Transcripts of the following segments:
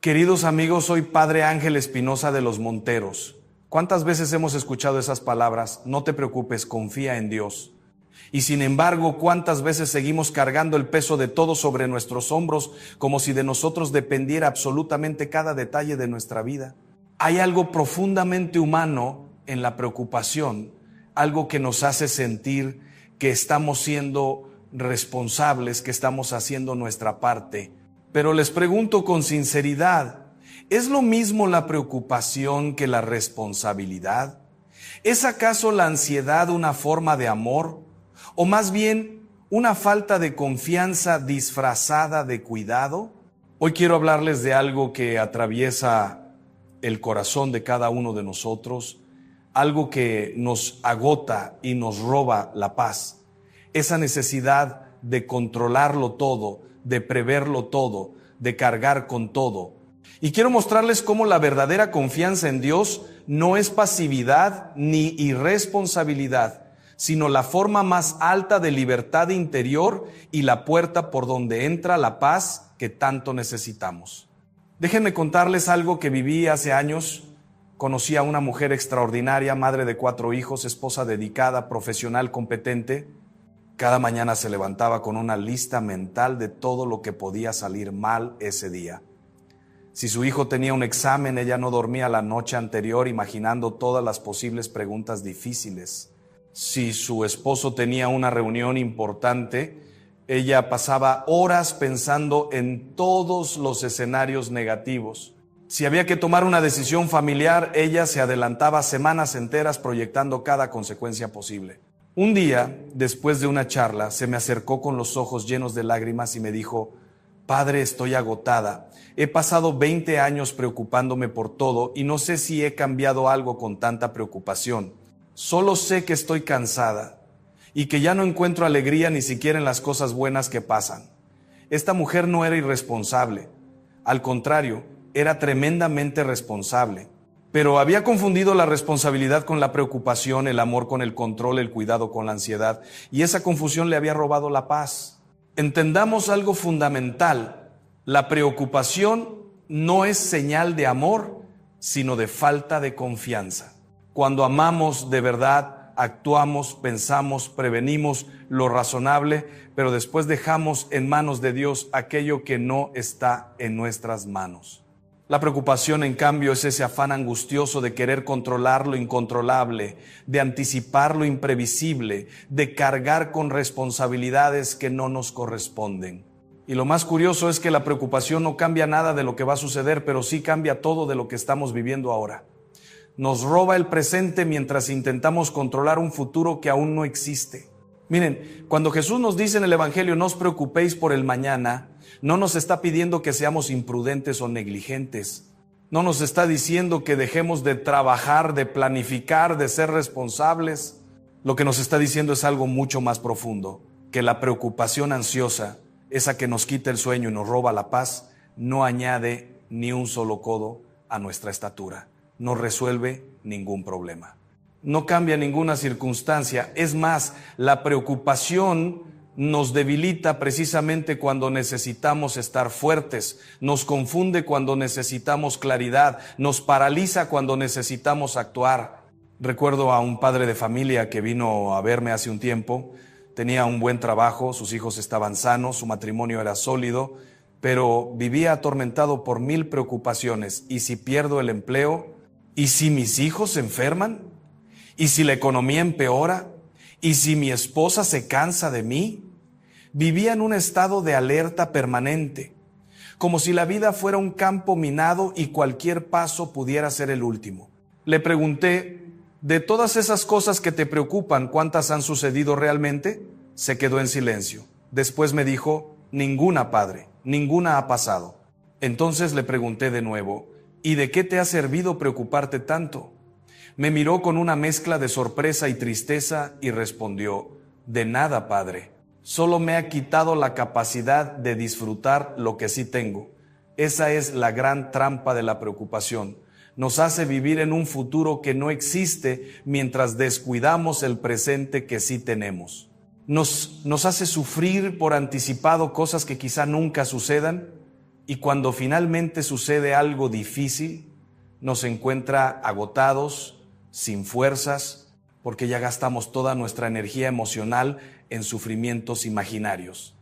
Queridos amigos, soy Padre Ángel Espinosa de los Monteros. ¿Cuántas veces hemos escuchado esas palabras? No te preocupes, confía en Dios. Y sin embargo, ¿cuántas veces seguimos cargando el peso de todo sobre nuestros hombros como si de nosotros dependiera absolutamente cada detalle de nuestra vida? Hay algo profundamente humano en la preocupación, algo que nos hace sentir que estamos siendo responsables, que estamos haciendo nuestra parte. Pero les pregunto con sinceridad, ¿es lo mismo la preocupación que la responsabilidad? ¿Es acaso la ansiedad una forma de amor? ¿O más bien una falta de confianza disfrazada de cuidado? Hoy quiero hablarles de algo que atraviesa el corazón de cada uno de nosotros, algo que nos agota y nos roba la paz. Esa necesidad de controlarlo todo, de preverlo todo, de cargar con todo. Y quiero mostrarles cómo la verdadera confianza en Dios no es pasividad ni irresponsabilidad, sino la forma más alta de libertad interior y la puerta por donde entra la paz que tanto necesitamos. Déjenme contarles algo que viví hace años. Conocí a una mujer extraordinaria, madre de 4 hijos, esposa dedicada, profesional competente. Cada mañana se levantaba con una lista mental de todo lo que podía salir mal ese día. Si su hijo tenía un examen, ella no dormía la noche anterior imaginando todas las posibles preguntas difíciles. Si su esposo tenía una reunión importante, ella pasaba horas pensando en todos los escenarios negativos. Si había que tomar una decisión familiar, ella se adelantaba semanas enteras proyectando cada consecuencia posible. Un día, después de una charla, se me acercó con los ojos llenos de lágrimas y me dijo: Padre, estoy agotada. He pasado 20 años preocupándome por todo y no sé si he cambiado algo con tanta preocupación. Solo sé que estoy cansada y que ya no encuentro alegría ni siquiera en las cosas buenas que pasan. Esta mujer no era irresponsable. Al contrario, era tremendamente responsable. Pero había confundido la responsabilidad con la preocupación, el amor con el control, el cuidado con la ansiedad, y esa confusión le había robado la paz. Entendamos algo fundamental: la preocupación no es señal de amor, sino de falta de confianza. Cuando amamos de verdad, actuamos, pensamos, prevenimos lo razonable, pero después dejamos en manos de Dios aquello que no está en nuestras manos. La preocupación, en cambio, es ese afán angustioso de querer controlar lo incontrolable, de anticipar lo imprevisible, de cargar con responsabilidades que no nos corresponden. Y lo más curioso es que la preocupación no cambia nada de lo que va a suceder, pero sí cambia todo de lo que estamos viviendo ahora. Nos roba el presente mientras intentamos controlar un futuro que aún no existe. Miren, cuando Jesús nos dice en el Evangelio: no os preocupéis por el mañana, no nos está pidiendo que seamos imprudentes o negligentes. No nos está diciendo que dejemos de trabajar, de planificar, de ser responsables. Lo que nos está diciendo es algo mucho más profundo: que la preocupación ansiosa, esa que nos quita el sueño y nos roba la paz, no añade ni un solo codo a nuestra estatura. No resuelve ningún problema. No cambia ninguna circunstancia. Es más, la preocupación nos debilita precisamente cuando necesitamos estar fuertes, nos confunde cuando necesitamos claridad, nos paraliza cuando necesitamos actuar. Recuerdo a un padre de familia que vino a verme hace un tiempo. Tenía un buen trabajo, sus hijos estaban sanos, su matrimonio era sólido, pero vivía atormentado por 1000 preocupaciones. ¿Y si pierdo el empleo? ¿Y si mis hijos se enferman? ¿Y si la economía empeora? ¿Y si mi esposa se cansa de mí? Vivía en un estado de alerta permanente, como si la vida fuera un campo minado y cualquier paso pudiera ser el último. Le pregunté: de todas esas cosas que te preocupan, ¿cuántas han sucedido realmente? Se quedó en silencio. Después me dijo: ninguna, padre, ninguna ha pasado. Entonces le pregunté de nuevo: ¿y de qué te ha servido preocuparte tanto? Me miró con una mezcla de sorpresa y tristeza y respondió: de nada, padre. Solo me ha quitado la capacidad de disfrutar lo que sí tengo. Esa es la gran trampa de la preocupación. Nos hace vivir en un futuro que no existe mientras descuidamos el presente que sí tenemos. Nos hace sufrir por anticipado cosas que quizá nunca sucedan. Y cuando finalmente sucede algo difícil, nos encuentra agotados, sin fuerzas, porque ya gastamos toda nuestra energía emocional en sufrimientos imaginarios.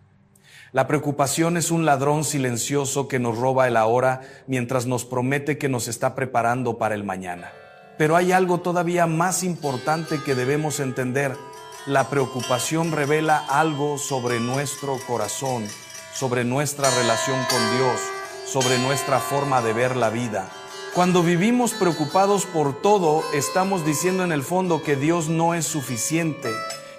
La preocupación es un ladrón silencioso que nos roba el ahora mientras nos promete que nos está preparando para el mañana. Pero hay algo todavía más importante que debemos entender. La preocupación revela algo sobre nuestro corazón, sobre nuestra relación con Dios, sobre nuestra forma de ver la vida. Cuando vivimos preocupados por todo, estamos diciendo en el fondo que Dios no es suficiente,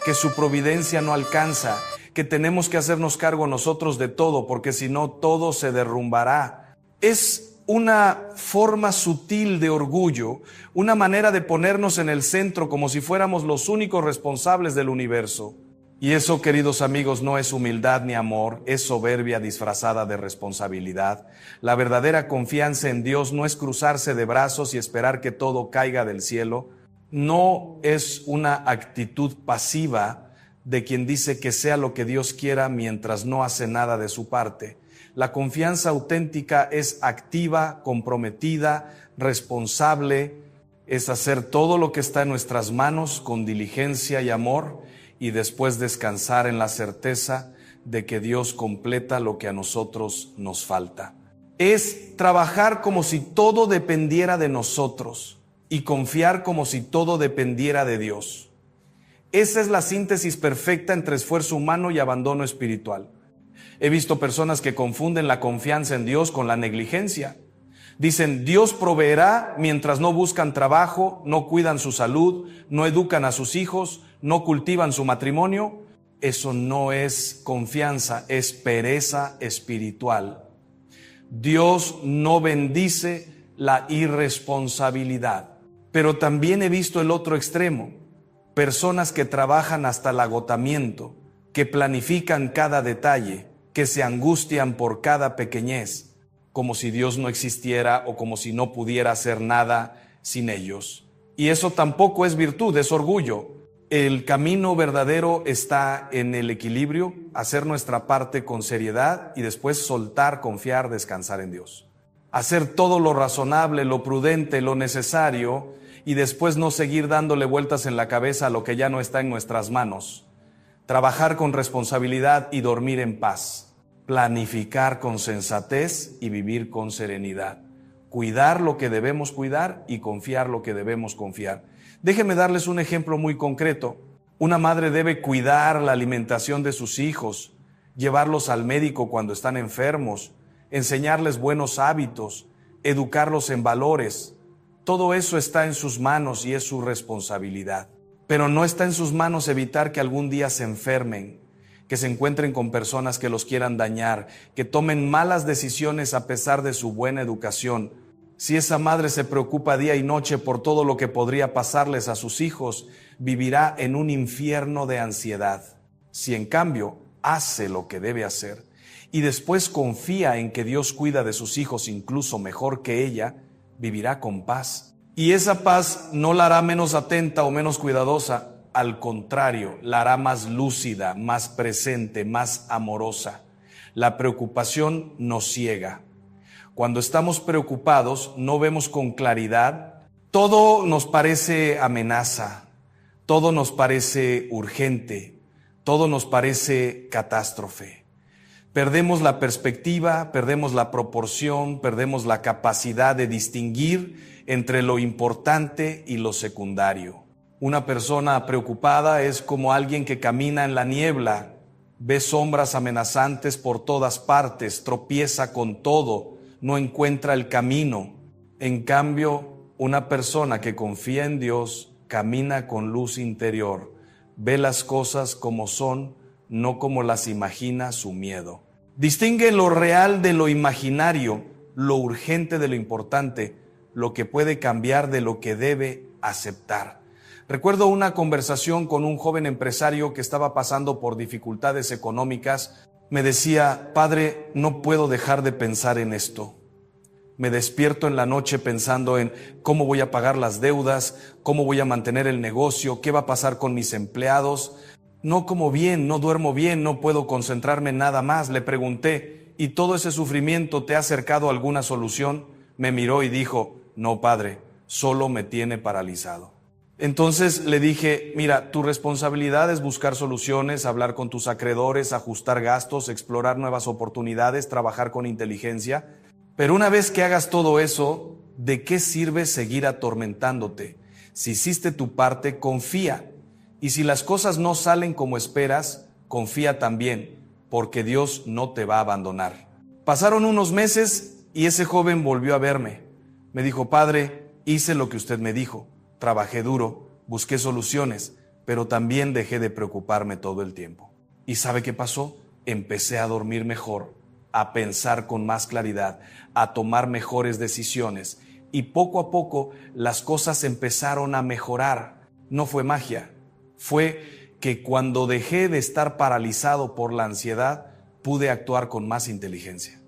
que su providencia no alcanza, que tenemos que hacernos cargo nosotros de todo, porque si no, todo se derrumbará. Es una forma sutil de orgullo, una manera de ponernos en el centro como si fuéramos los únicos responsables del universo. Y eso, queridos amigos, no es humildad ni amor, es soberbia disfrazada de responsabilidad. La verdadera confianza en Dios no es cruzarse de brazos y esperar que todo caiga del cielo. No es una actitud pasiva de quien dice que sea lo que Dios quiera mientras no hace nada de su parte. La confianza auténtica es activa, comprometida, responsable, es hacer todo lo que está en nuestras manos con diligencia y amor y después descansar en la certeza de que Dios completa lo que a nosotros nos falta. Es trabajar como si todo dependiera de nosotros y confiar como si todo dependiera de Dios. Esa es la síntesis perfecta entre esfuerzo humano y abandono espiritual. He visto personas que confunden la confianza en Dios con la negligencia. Dicen, Dios proveerá mientras no buscan trabajo, no cuidan su salud, no educan a sus hijos, no cultivan su matrimonio. Eso no es confianza, es pereza espiritual. Dios no bendice la irresponsabilidad. Pero también he visto el otro extremo. Personas que trabajan hasta el agotamiento, que planifican cada detalle, que se angustian por cada pequeñez, como si Dios no existiera o como si no pudiera hacer nada sin ellos. Y eso tampoco es virtud, es orgullo. El camino verdadero está en el equilibrio, hacer nuestra parte con seriedad y después soltar, confiar, descansar en Dios. Hacer todo lo razonable, lo prudente, lo necesario y después no seguir dándole vueltas en la cabeza a lo que ya no está en nuestras manos. Trabajar con responsabilidad y dormir en paz. Planificar con sensatez y vivir con serenidad. Cuidar lo que debemos cuidar y confiar lo que debemos confiar. Déjenme darles un ejemplo muy concreto. Una madre debe cuidar la alimentación de sus hijos, llevarlos al médico cuando están enfermos, enseñarles buenos hábitos, educarlos en valores. Todo eso está en sus manos y es su responsabilidad. Pero no está en sus manos evitar que algún día se enfermen, que se encuentren con personas que los quieran dañar, que tomen malas decisiones a pesar de su buena educación. Si esa madre se preocupa día y noche por todo lo que podría pasarles a sus hijos, vivirá en un infierno de ansiedad. Si en cambio hace lo que debe hacer y después confía en que Dios cuida de sus hijos incluso mejor que ella, vivirá con paz. Y esa paz no la hará menos atenta o menos cuidadosa, al contrario, la hará más lúcida, más presente, más amorosa. La preocupación nos ciega. Cuando estamos preocupados, no vemos con claridad. Todo nos parece amenaza, todo nos parece urgente, todo nos parece catástrofe. Perdemos la perspectiva, perdemos la proporción, perdemos la capacidad de distinguir entre lo importante y lo secundario. Una persona preocupada es como alguien que camina en la niebla, ve sombras amenazantes por todas partes, tropieza con todo, no encuentra el camino. En cambio, una persona que confía en Dios camina con luz interior, ve las cosas como son, no como las imagina su miedo. Distingue lo real de lo imaginario, lo urgente de lo importante, lo que puede cambiar de lo que debe aceptar. Recuerdo una conversación con un joven empresario que estaba pasando por dificultades económicas. Me decía, padre, no puedo dejar de pensar en esto. Me despierto en la noche pensando en cómo voy a pagar las deudas, cómo voy a mantener el negocio, qué va a pasar con mis empleados. No como bien, no duermo bien, no puedo concentrarme en nada más. Le pregunté, y todo ese sufrimiento te ha acercado a alguna solución, me miró y dijo, no, padre, solo me tiene paralizado. Entonces le dije, mira, tu responsabilidad es buscar soluciones, hablar con tus acreedores, ajustar gastos, explorar nuevas oportunidades, trabajar con inteligencia. Pero una vez que hagas todo eso, ¿de qué sirve seguir atormentándote? Si hiciste tu parte, confía. Y si las cosas no salen como esperas, confía también, porque Dios no te va a abandonar. Pasaron unos meses y ese joven volvió a verme. Me dijo, padre, hice lo que usted me dijo. Trabajé duro, busqué soluciones, pero también dejé de preocuparme todo el tiempo. ¿Y sabe qué pasó? Empecé a dormir mejor, a pensar con más claridad, a tomar mejores decisiones. Y poco a poco las cosas empezaron a mejorar. No fue magia, fue que cuando dejé de estar paralizado por la ansiedad, pude actuar con más inteligencia.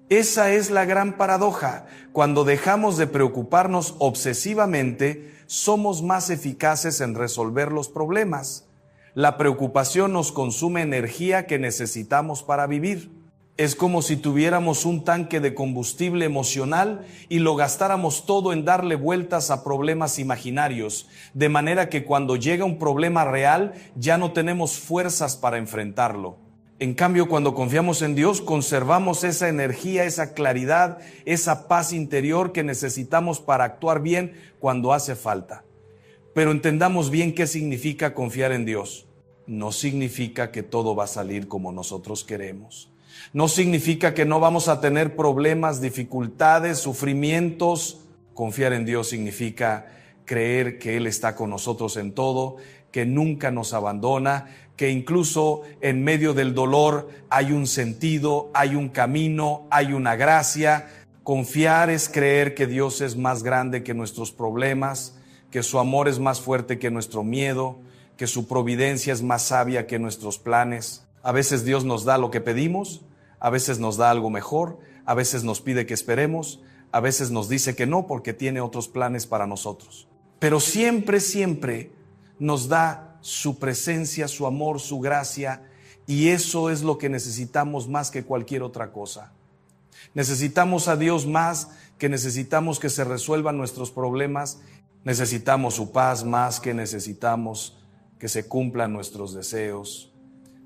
Esa es la gran paradoja. Cuando dejamos de preocuparnos obsesivamente, somos más eficaces en resolver los problemas. La preocupación nos consume energía que necesitamos para vivir. Es como si tuviéramos un tanque de combustible emocional y lo gastáramos todo en darle vueltas a problemas imaginarios, de manera que cuando llega un problema real ya no tenemos fuerzas para enfrentarlo. En cambio, cuando confiamos en Dios, conservamos esa energía, esa claridad, esa paz interior que necesitamos para actuar bien cuando hace falta. Pero entendamos bien qué significa confiar en Dios. No significa que todo va a salir como nosotros queremos. No significa que no vamos a tener problemas, dificultades, sufrimientos. Confiar en Dios significa creer que Él está con nosotros en todo, que nunca nos abandona, que incluso en medio del dolor hay un sentido, hay un camino, hay una gracia. Confiar es creer que Dios es más grande que nuestros problemas, que su amor es más fuerte que nuestro miedo, que su providencia es más sabia que nuestros planes. A veces Dios nos da lo que pedimos, a veces nos da algo mejor, a veces nos pide que esperemos, a veces nos dice que no porque tiene otros planes para nosotros. Pero siempre, siempre nos da su presencia, su amor, su gracia, y eso es lo que necesitamos más que cualquier otra cosa. Necesitamos a Dios más que necesitamos que se resuelvan nuestros problemas. Necesitamos su paz más que necesitamos que se cumplan nuestros deseos.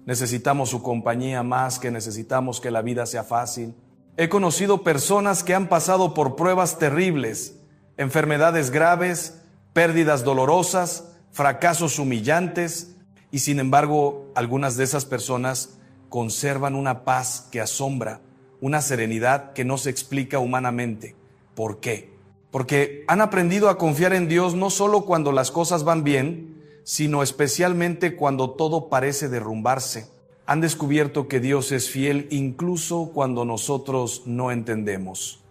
Necesitamos su compañía más que necesitamos que la vida sea fácil. He conocido personas que han pasado por pruebas terribles, enfermedades graves, pérdidas dolorosas, fracasos humillantes, y sin embargo, algunas de esas personas conservan una paz que asombra, una serenidad que no se explica humanamente. ¿Por qué? Porque han aprendido a confiar en Dios no solo cuando las cosas van bien, sino especialmente cuando todo parece derrumbarse. Han descubierto que Dios es fiel incluso cuando nosotros no entendemos,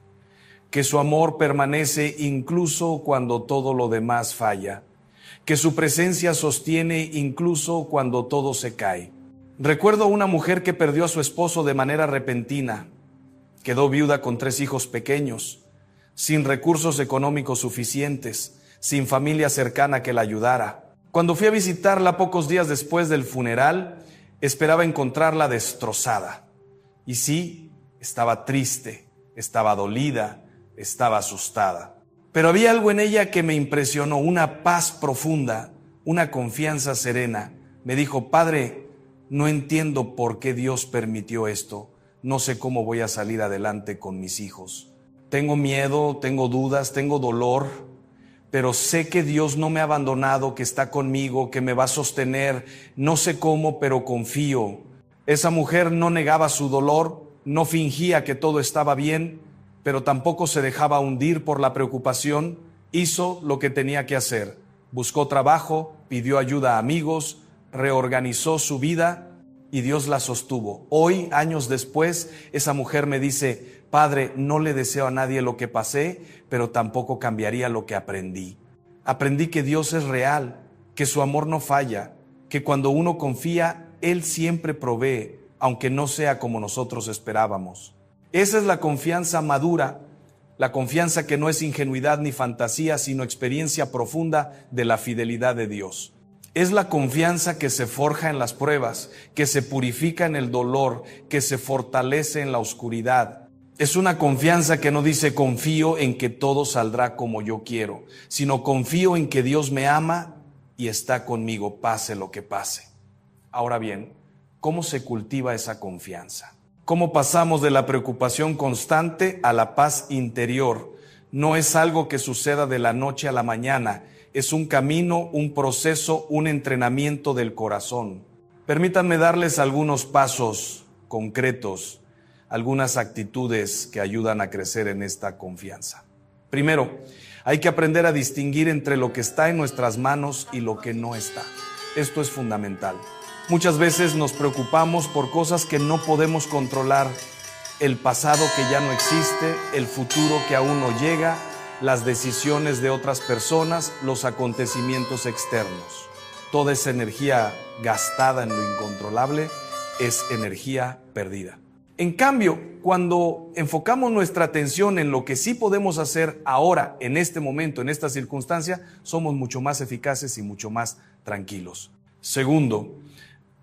que su amor permanece incluso cuando todo lo demás falla, que su presencia sostiene incluso cuando todo se cae. Recuerdo una mujer que perdió a su esposo de manera repentina. Quedó viuda con 3 hijos pequeños, sin recursos económicos suficientes, sin familia cercana que la ayudara. Cuando fui a visitarla pocos días después del funeral, esperaba encontrarla destrozada. Y sí, estaba triste, estaba dolida, estaba asustada. Pero había algo en ella que me impresionó, una paz profunda, una confianza serena. Me dijo, padre, no entiendo por qué Dios permitió esto. No sé cómo voy a salir adelante con mis hijos. Tengo miedo, tengo dudas, tengo dolor, pero sé que Dios no me ha abandonado, que está conmigo, que me va a sostener. No sé cómo, pero confío. Esa mujer no negaba su dolor, no fingía que todo estaba bien, pero tampoco se dejaba hundir por la preocupación. Hizo lo que tenía que hacer. Buscó trabajo, pidió ayuda a amigos, reorganizó su vida y Dios la sostuvo. Hoy, años después, esa mujer me dice, padre, no le deseo a nadie lo que pasé, pero tampoco cambiaría lo que aprendí. Aprendí que Dios es real, que su amor no falla, que cuando uno confía, Él siempre provee, aunque no sea como nosotros esperábamos. Esa es la confianza madura, la confianza que no es ingenuidad ni fantasía, sino experiencia profunda de la fidelidad de Dios. Es la confianza que se forja en las pruebas, que se purifica en el dolor, que se fortalece en la oscuridad. Es una confianza que no dice confío en que todo saldrá como yo quiero, sino confío en que Dios me ama y está conmigo, pase lo que pase. Ahora bien, ¿cómo se cultiva esa confianza? ¿Cómo pasamos de la preocupación constante a la paz interior? No es algo que suceda de la noche a la mañana, es un camino, un proceso, un entrenamiento del corazón. Permítanme darles algunos pasos concretos, algunas actitudes que ayudan a crecer en esta confianza. Primero, hay que aprender a distinguir entre lo que está en nuestras manos y lo que no está. Esto es fundamental. Muchas veces nos preocupamos por cosas que no podemos controlar, el pasado que ya no existe, el futuro que aún no llega, las decisiones de otras personas, los acontecimientos externos. Toda esa energía gastada en lo incontrolable es energía perdida. En cambio, cuando enfocamos nuestra atención en lo que sí podemos hacer ahora, en este momento, en esta circunstancia, somos mucho más eficaces y mucho más tranquilos. Segundo,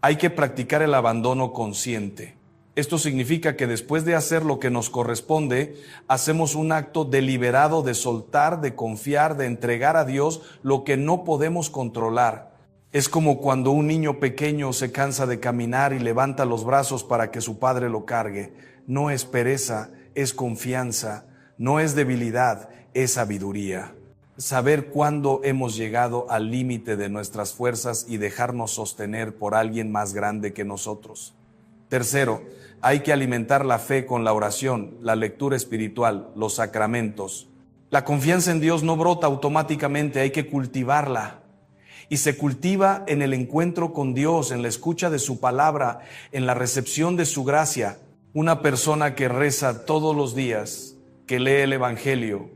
hay que practicar el abandono consciente. Esto significa que después de hacer lo que nos corresponde, hacemos un acto deliberado de soltar, de confiar, de entregar a Dios lo que no podemos controlar. Es como cuando un niño pequeño se cansa de caminar y levanta los brazos para que su padre lo cargue. No es pereza, es confianza, no es debilidad, es sabiduría. Saber cuándo hemos llegado al límite de nuestras fuerzas y dejarnos sostener por alguien más grande que nosotros. Tercero, hay que alimentar la fe con la oración, la lectura espiritual, los sacramentos. La confianza en Dios no brota automáticamente, hay que cultivarla. Y se cultiva en el encuentro con Dios, en la escucha de su palabra, en la recepción de su gracia. Una persona que reza todos los días, que lee el Evangelio,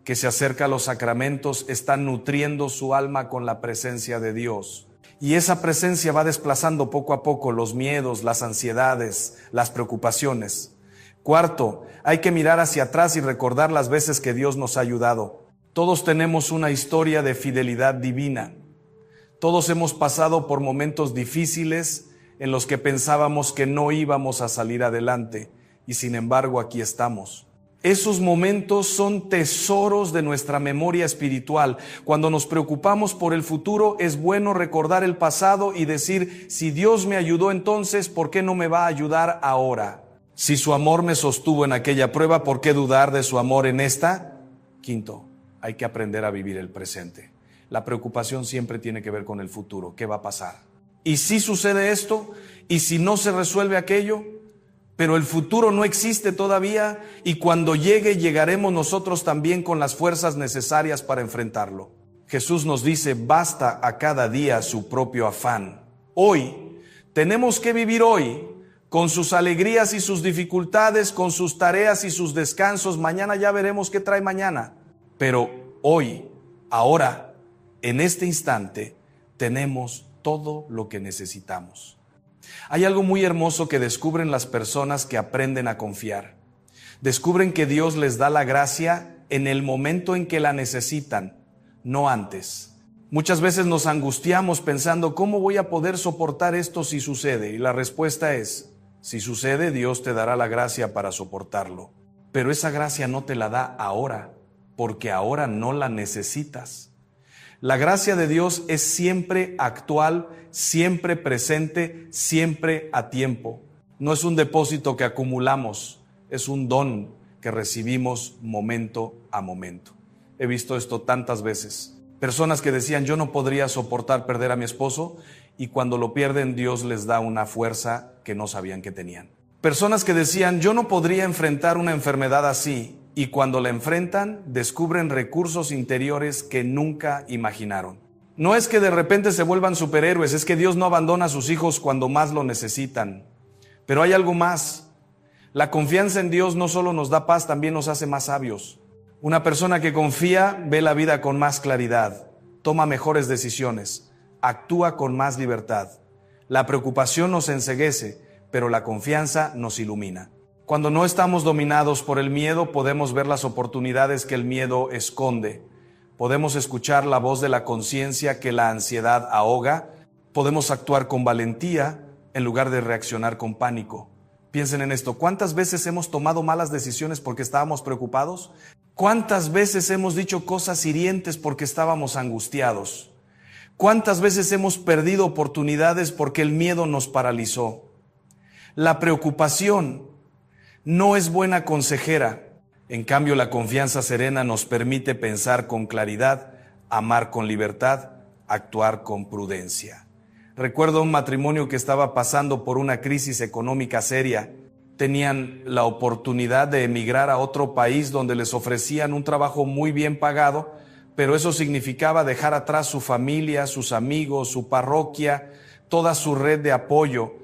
que se acerca a los sacramentos, está nutriendo su alma con la presencia de Dios. Y esa presencia va desplazando poco a poco los miedos, las ansiedades, las preocupaciones. Cuarto, hay que mirar hacia atrás y recordar las veces que Dios nos ha ayudado. Todos tenemos una historia de fidelidad divina. Todos hemos pasado por momentos difíciles en los que pensábamos que no íbamos a salir adelante y sin embargo aquí estamos. Esos momentos son tesoros de nuestra memoria espiritual. Cuando nos preocupamos por el futuro, es bueno recordar el pasado y decir, si Dios me ayudó entonces, ¿por qué no me va a ayudar ahora? Si su amor me sostuvo en aquella prueba, ¿por qué dudar de su amor en esta? Quinto, hay que aprender a vivir el presente. La preocupación siempre tiene que ver con el futuro. ¿Qué va a pasar? ¿Y si sucede esto? ¿Y si no se resuelve aquello? Pero el futuro no existe todavía y cuando llegue, llegaremos nosotros también con las fuerzas necesarias para enfrentarlo. Jesús nos dice, basta a cada día su propio afán. Hoy, tenemos que vivir hoy, con sus alegrías y sus dificultades, con sus tareas y sus descansos. Mañana ya veremos qué trae mañana. Pero hoy, ahora, en este instante, tenemos todo lo que necesitamos. Hay algo muy hermoso que descubren las personas que aprenden a confiar. Descubren que Dios les da la gracia en el momento en que la necesitan, no antes. Muchas veces nos angustiamos pensando, ¿cómo voy a poder soportar esto si sucede? Y la respuesta es, si sucede, Dios te dará la gracia para soportarlo. Pero esa gracia no te la da ahora, porque ahora no la necesitas. La gracia de Dios es siempre actual, siempre presente, siempre a tiempo. No es un depósito que acumulamos, es un don que recibimos momento a momento. He visto esto tantas veces. Personas que decían, yo no podría soportar perder a mi esposo, y cuando lo pierden, Dios les da una fuerza que no sabían que tenían. Personas que decían, yo no podría enfrentar una enfermedad así, y cuando la enfrentan, descubren recursos interiores que nunca imaginaron. No es que de repente se vuelvan superhéroes, es que Dios no abandona a sus hijos cuando más lo necesitan. Pero hay algo más. La confianza en Dios no solo nos da paz, también nos hace más sabios. Una persona que confía ve la vida con más claridad, toma mejores decisiones, actúa con más libertad. La preocupación nos enceguece, pero la confianza nos ilumina. Cuando no estamos dominados por el miedo, podemos ver las oportunidades que el miedo esconde. Podemos escuchar la voz de la conciencia que la ansiedad ahoga. Podemos actuar con valentía en lugar de reaccionar con pánico. Piensen en esto. ¿Cuántas veces hemos tomado malas decisiones porque estábamos preocupados? ¿Cuántas veces hemos dicho cosas hirientes porque estábamos angustiados? ¿Cuántas veces hemos perdido oportunidades porque el miedo nos paralizó? La preocupación no es buena consejera. En cambio, la confianza serena nos permite pensar con claridad, amar con libertad, actuar con prudencia. Recuerdo un matrimonio que estaba pasando por una crisis económica seria. Tenían la oportunidad de emigrar a otro país donde les ofrecían un trabajo muy bien pagado, pero eso significaba dejar atrás su familia, sus amigos, su parroquia, toda su red de apoyo.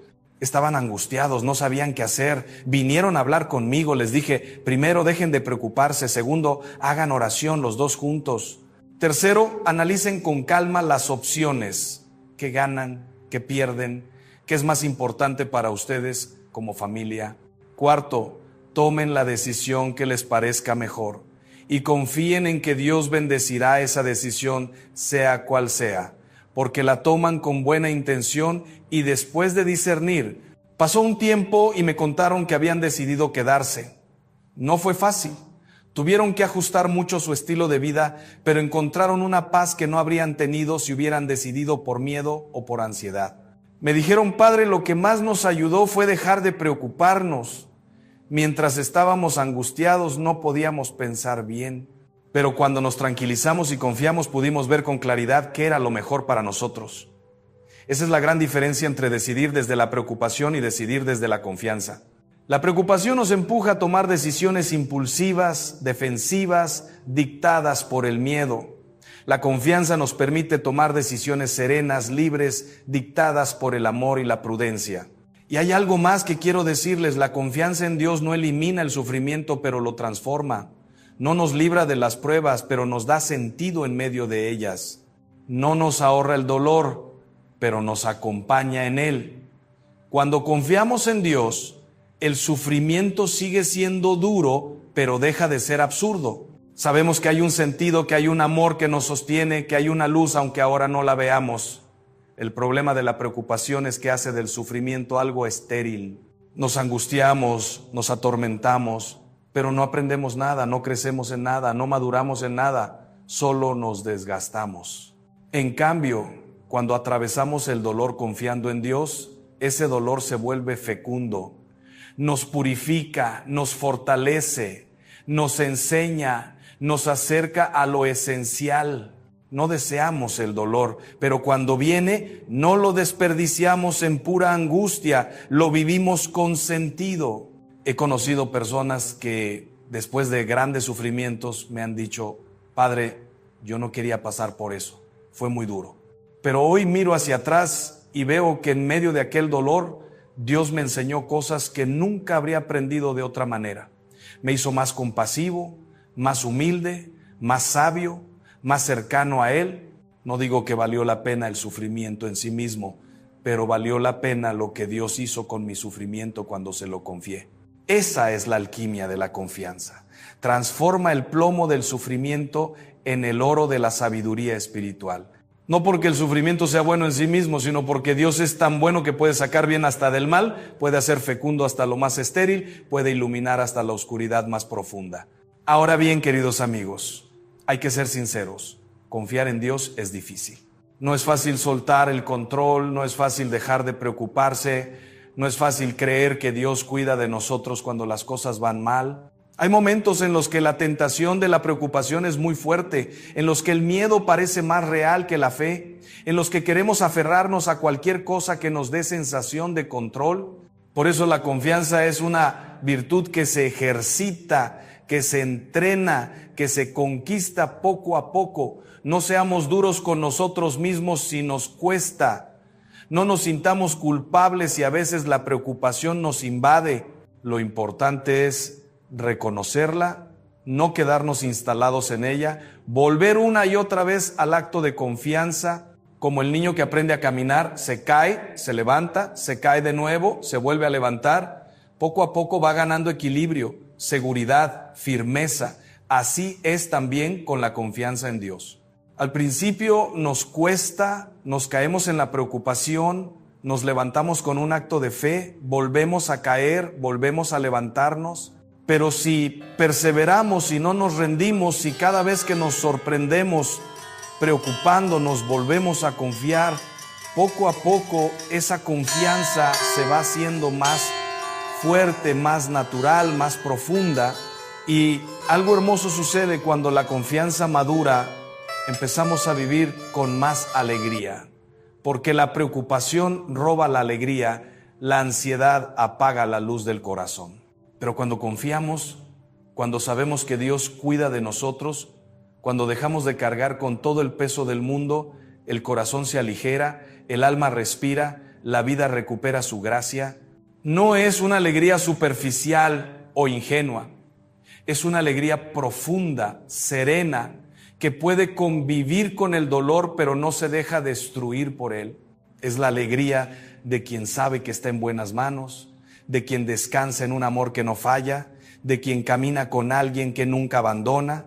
Estaban angustiados, no sabían qué hacer. Vinieron a hablar conmigo, les dije, primero, dejen de preocuparse. Segundo, hagan oración los dos juntos. Tercero, analicen con calma las opciones. ¿Qué ganan? ¿Qué pierden? ¿Qué es más importante para ustedes como familia? Cuarto, tomen la decisión que les parezca mejor y confíen en que Dios bendecirá esa decisión, sea cual sea, porque la toman con buena intención y después de discernir. Pasó un tiempo y me contaron que habían decidido quedarse. No fue fácil. Tuvieron que ajustar mucho su estilo de vida, pero encontraron una paz que no habrían tenido si hubieran decidido por miedo o por ansiedad. Me dijeron, padre, lo que más nos ayudó fue dejar de preocuparnos. Mientras estábamos angustiados no podíamos pensar bien, pero cuando nos tranquilizamos y confiamos pudimos ver con claridad qué era lo mejor para nosotros. Esa es la gran diferencia entre decidir desde la preocupación y decidir desde la confianza. La preocupación nos empuja a tomar decisiones impulsivas, defensivas, dictadas por el miedo. La confianza nos permite tomar decisiones serenas, libres, dictadas por el amor y la prudencia. Y hay algo más que quiero decirles, la confianza en Dios no elimina el sufrimiento, pero lo transforma. No nos libra de las pruebas, pero nos da sentido en medio de ellas. No nos ahorra el dolor, pero nos acompaña en él. Cuando confiamos en Dios, el sufrimiento sigue siendo duro, pero deja de ser absurdo. Sabemos que hay un sentido, que hay un amor que nos sostiene, que hay una luz, aunque ahora no la veamos. El problema de la preocupación es que hace del sufrimiento algo estéril. Nos angustiamos, nos atormentamos, pero no aprendemos nada, no crecemos en nada, no maduramos en nada, solo nos desgastamos. En cambio, cuando atravesamos el dolor confiando en Dios, ese dolor se vuelve fecundo. Nos purifica, nos fortalece, nos enseña, nos acerca a lo esencial. No deseamos el dolor, pero cuando viene, no lo desperdiciamos en pura angustia, lo vivimos con sentido. He conocido personas que después de grandes sufrimientos me han dicho, Padre, yo no quería pasar por eso, fue muy duro. Pero hoy miro hacia atrás y veo que en medio de aquel dolor, Dios me enseñó cosas que nunca habría aprendido de otra manera. Me hizo más compasivo, más humilde, más sabio, más cercano a Él. No digo que valió la pena el sufrimiento en sí mismo, pero valió la pena lo que Dios hizo con mi sufrimiento cuando se lo confié. Esa es la alquimia de la confianza. Transforma el plomo del sufrimiento en el oro de la sabiduría espiritual. No porque el sufrimiento sea bueno en sí mismo, sino porque Dios es tan bueno que puede sacar bien hasta del mal, puede hacer fecundo hasta lo más estéril, puede iluminar hasta la oscuridad más profunda. Ahora bien, queridos amigos, hay que ser sinceros. Confiar en Dios es difícil. No es fácil soltar el control, no es fácil dejar de preocuparse, no es fácil creer que Dios cuida de nosotros cuando las cosas van mal. Hay momentos en los que la tentación de la preocupación es muy fuerte, en los que el miedo parece más real que la fe, en los que queremos aferrarnos a cualquier cosa que nos dé sensación de control. Por eso la confianza es una virtud que se ejercita, que se entrena, que se conquista poco a poco. No seamos duros con nosotros mismos si nos cuesta. No nos sintamos culpables si a veces la preocupación nos invade. Lo importante es reconocerla, no quedarnos instalados en ella, volver una y otra vez al acto de confianza, como el niño que aprende a caminar, se cae, se levanta, se cae de nuevo, se vuelve a levantar, poco a poco va ganando equilibrio, seguridad, firmeza, así es también con la confianza en Dios. Al principio nos cuesta, nos caemos en la preocupación, nos levantamos con un acto de fe, volvemos a caer, volvemos a levantarnos, pero si perseveramos y no nos rendimos y cada vez que nos sorprendemos preocupándonos volvemos a confiar, poco a poco esa confianza se va haciendo más fuerte, más natural, más profunda, y algo hermoso sucede cuando la confianza madura. Empezamos a vivir con más alegría, porque la preocupación roba la alegría, la ansiedad apaga la luz del corazón. Pero cuando confiamos, cuando sabemos que Dios cuida de nosotros, cuando dejamos de cargar con todo el peso del mundo, el corazón se aligera, el alma respira, la vida recupera su gracia. No es una alegría superficial o ingenua, es una alegría profunda, serena, que puede convivir con el dolor, pero no se deja destruir por él. Es la alegría de quien sabe que está en buenas manos, de quien descansa en un amor que no falla, de quien camina con alguien que nunca abandona.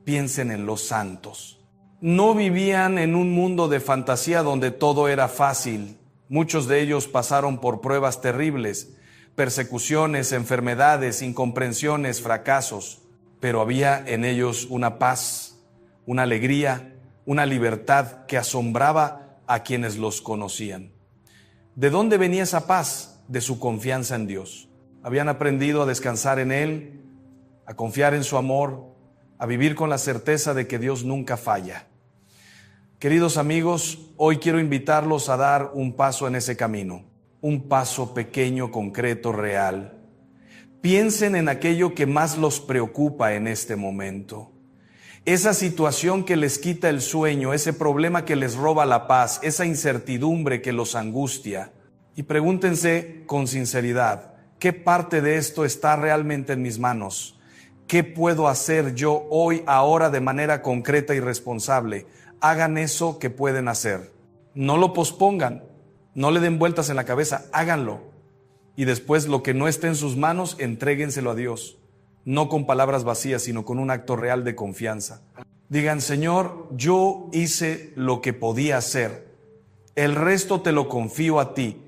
Piensen en los santos. No vivían en un mundo de fantasía donde todo era fácil. Muchos de ellos pasaron por pruebas terribles, persecuciones, enfermedades, incomprensiones, fracasos, pero había en ellos una paz, una alegría, una libertad que asombraba a quienes los conocían. ¿De dónde venía esa paz? De su confianza en Dios. Habían aprendido a descansar en Él, a confiar en su amor, a vivir con la certeza de que Dios nunca falla. Queridos amigos, hoy quiero invitarlos a dar un paso en ese camino, un paso pequeño, concreto, real. Piensen en aquello que más los preocupa en este momento. Esa situación que les quita el sueño, ese problema que les roba la paz, esa incertidumbre que los angustia. Y pregúntense con sinceridad, ¿qué parte de esto está realmente en mis manos? ¿Qué puedo hacer yo hoy, ahora, de manera concreta y responsable? Hagan eso que pueden hacer. No lo pospongan, no le den vueltas en la cabeza, háganlo. Y después lo que no esté en sus manos, entréguenselo a Dios. No con palabras vacías, sino con un acto real de confianza. Digan, Señor, yo hice lo que podía hacer. El resto te lo confío a ti.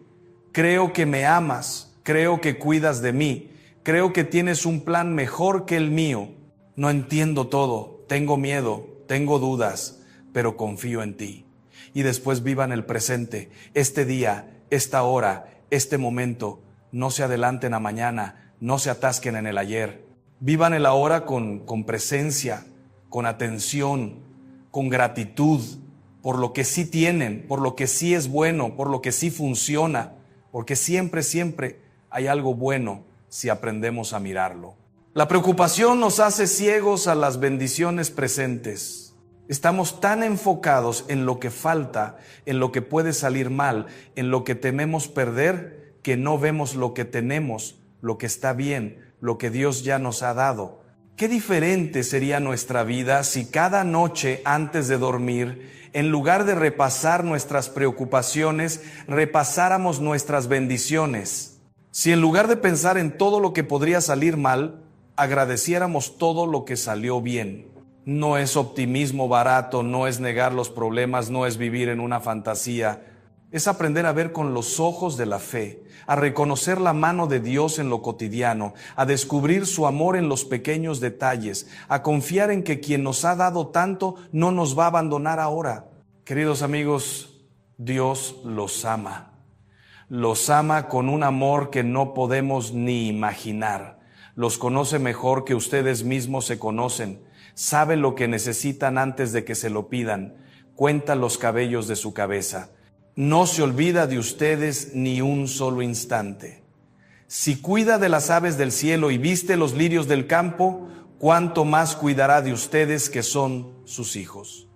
Creo que me amas, creo que cuidas de mí, creo que tienes un plan mejor que el mío. No entiendo todo, tengo miedo, tengo dudas, pero confío en ti. Y después vivan el presente, este día, esta hora, este momento. No se adelanten a mañana, no se atasquen en el ayer. Vivan el ahora con presencia, con atención, con gratitud, por lo que sí tienen, por lo que sí es bueno, por lo que sí funciona, porque siempre, siempre hay algo bueno si aprendemos a mirarlo. La preocupación nos hace ciegos a las bendiciones presentes. Estamos tan enfocados en lo que falta, en lo que puede salir mal, en lo que tememos perder, que no vemos lo que tenemos, lo que está bien, lo que Dios ya nos ha dado. Qué diferente sería nuestra vida si cada noche antes de dormir, en lugar de repasar nuestras preocupaciones, repasáramos nuestras bendiciones. Si en lugar de pensar en todo lo que podría salir mal, agradeciéramos todo lo que salió bien. No es optimismo barato, no es negar los problemas, no es vivir en una fantasía. Es aprender a ver con los ojos de la fe, a reconocer la mano de Dios en lo cotidiano, a descubrir su amor en los pequeños detalles, a confiar en que quien nos ha dado tanto no nos va a abandonar ahora. Queridos amigos, Dios los ama. Los ama con un amor que no podemos ni imaginar. Los conoce mejor que ustedes mismos se conocen. Sabe lo que necesitan antes de que se lo pidan. Cuenta los cabellos de su cabeza. No se olvida de ustedes ni un solo instante. Si cuida de las aves del cielo y viste los lirios del campo, ¿cuánto más cuidará de ustedes que son sus hijos?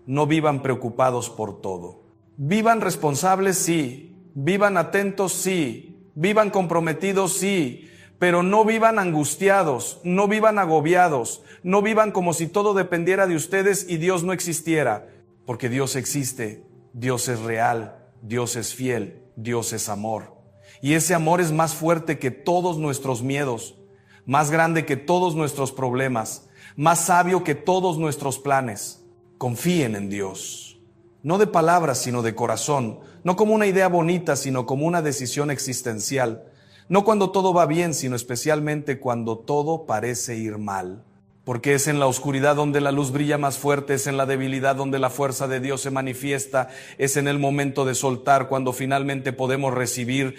No vivan preocupados por todo. Vivan responsables, sí. Vivan atentos, sí. Vivan comprometidos, sí. Pero no vivan angustiados, no vivan agobiados, no vivan como si todo dependiera de ustedes y Dios no existiera. Porque Dios existe. Dios es real, Dios es fiel, Dios es amor. Y ese amor es más fuerte que todos nuestros miedos, más grande que todos nuestros problemas, más sabio que todos nuestros planes. Confíen en Dios, no de palabras, sino de corazón, no como una idea bonita, sino como una decisión existencial, no cuando todo va bien, sino especialmente cuando todo parece ir mal. Porque es en la oscuridad donde la luz brilla más fuerte, es en la debilidad donde la fuerza de Dios se manifiesta, es en el momento de soltar cuando finalmente podemos recibir.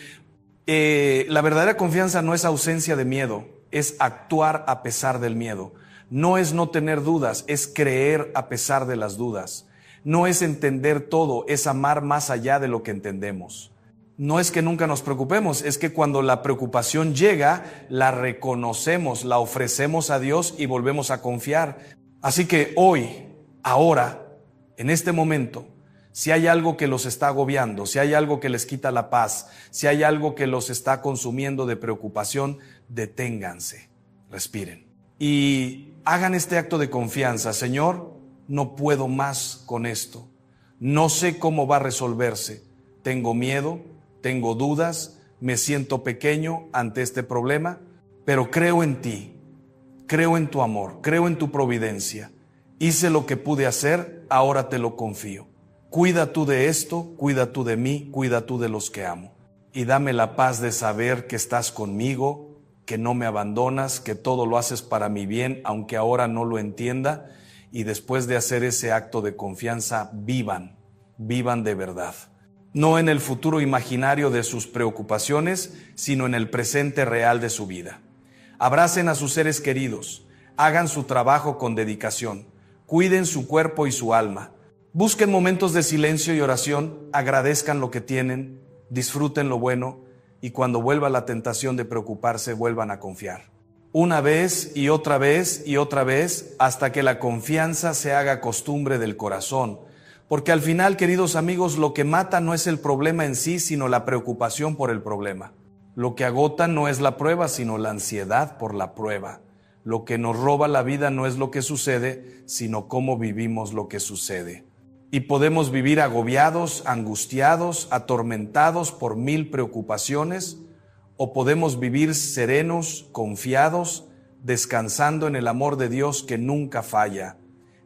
La verdadera confianza no es ausencia de miedo, es actuar a pesar del miedo. No es no tener dudas, es creer a pesar de las dudas. No es entender todo, es amar más allá de lo que entendemos. No es que nunca nos preocupemos, es que cuando la preocupación llega, la reconocemos, la ofrecemos a Dios y volvemos a confiar. Así que hoy, ahora, en este momento, si hay algo que los está agobiando, si hay algo que les quita la paz, si hay algo que los está consumiendo de preocupación, deténganse, respiren y hagan este acto de confianza. Señor, no puedo más con esto, no sé cómo va a resolverse, tengo miedo, tengo dudas, me siento pequeño ante este problema, pero creo en ti, creo en tu amor, creo en tu providencia. Hice lo que pude hacer, ahora te lo confío. Cuida tú de esto, cuida tú de mí, cuida tú de los que amo. Y dame la paz de saber que estás conmigo, que no me abandonas, que todo lo haces para mi bien, aunque ahora no lo entienda. Y después de hacer ese acto de confianza, vivan de verdad. No en el futuro imaginario de sus preocupaciones, sino en el presente real de su vida. Abracen a sus seres queridos, hagan su trabajo con dedicación, cuiden su cuerpo y su alma, busquen momentos de silencio y oración, agradezcan lo que tienen, disfruten lo bueno y cuando vuelva la tentación de preocuparse, vuelvan a confiar. Una vez y otra vez y otra vez, hasta que la confianza se haga costumbre del corazón. Porque al final, queridos amigos, lo que mata no es el problema en sí, sino la preocupación por el problema. Lo que agota no es la prueba, sino la ansiedad por la prueba. Lo que nos roba la vida no es lo que sucede, sino cómo vivimos lo que sucede. Y podemos vivir agobiados, angustiados, atormentados por 1000 preocupaciones, o podemos vivir serenos, confiados, descansando en el amor de Dios que nunca falla.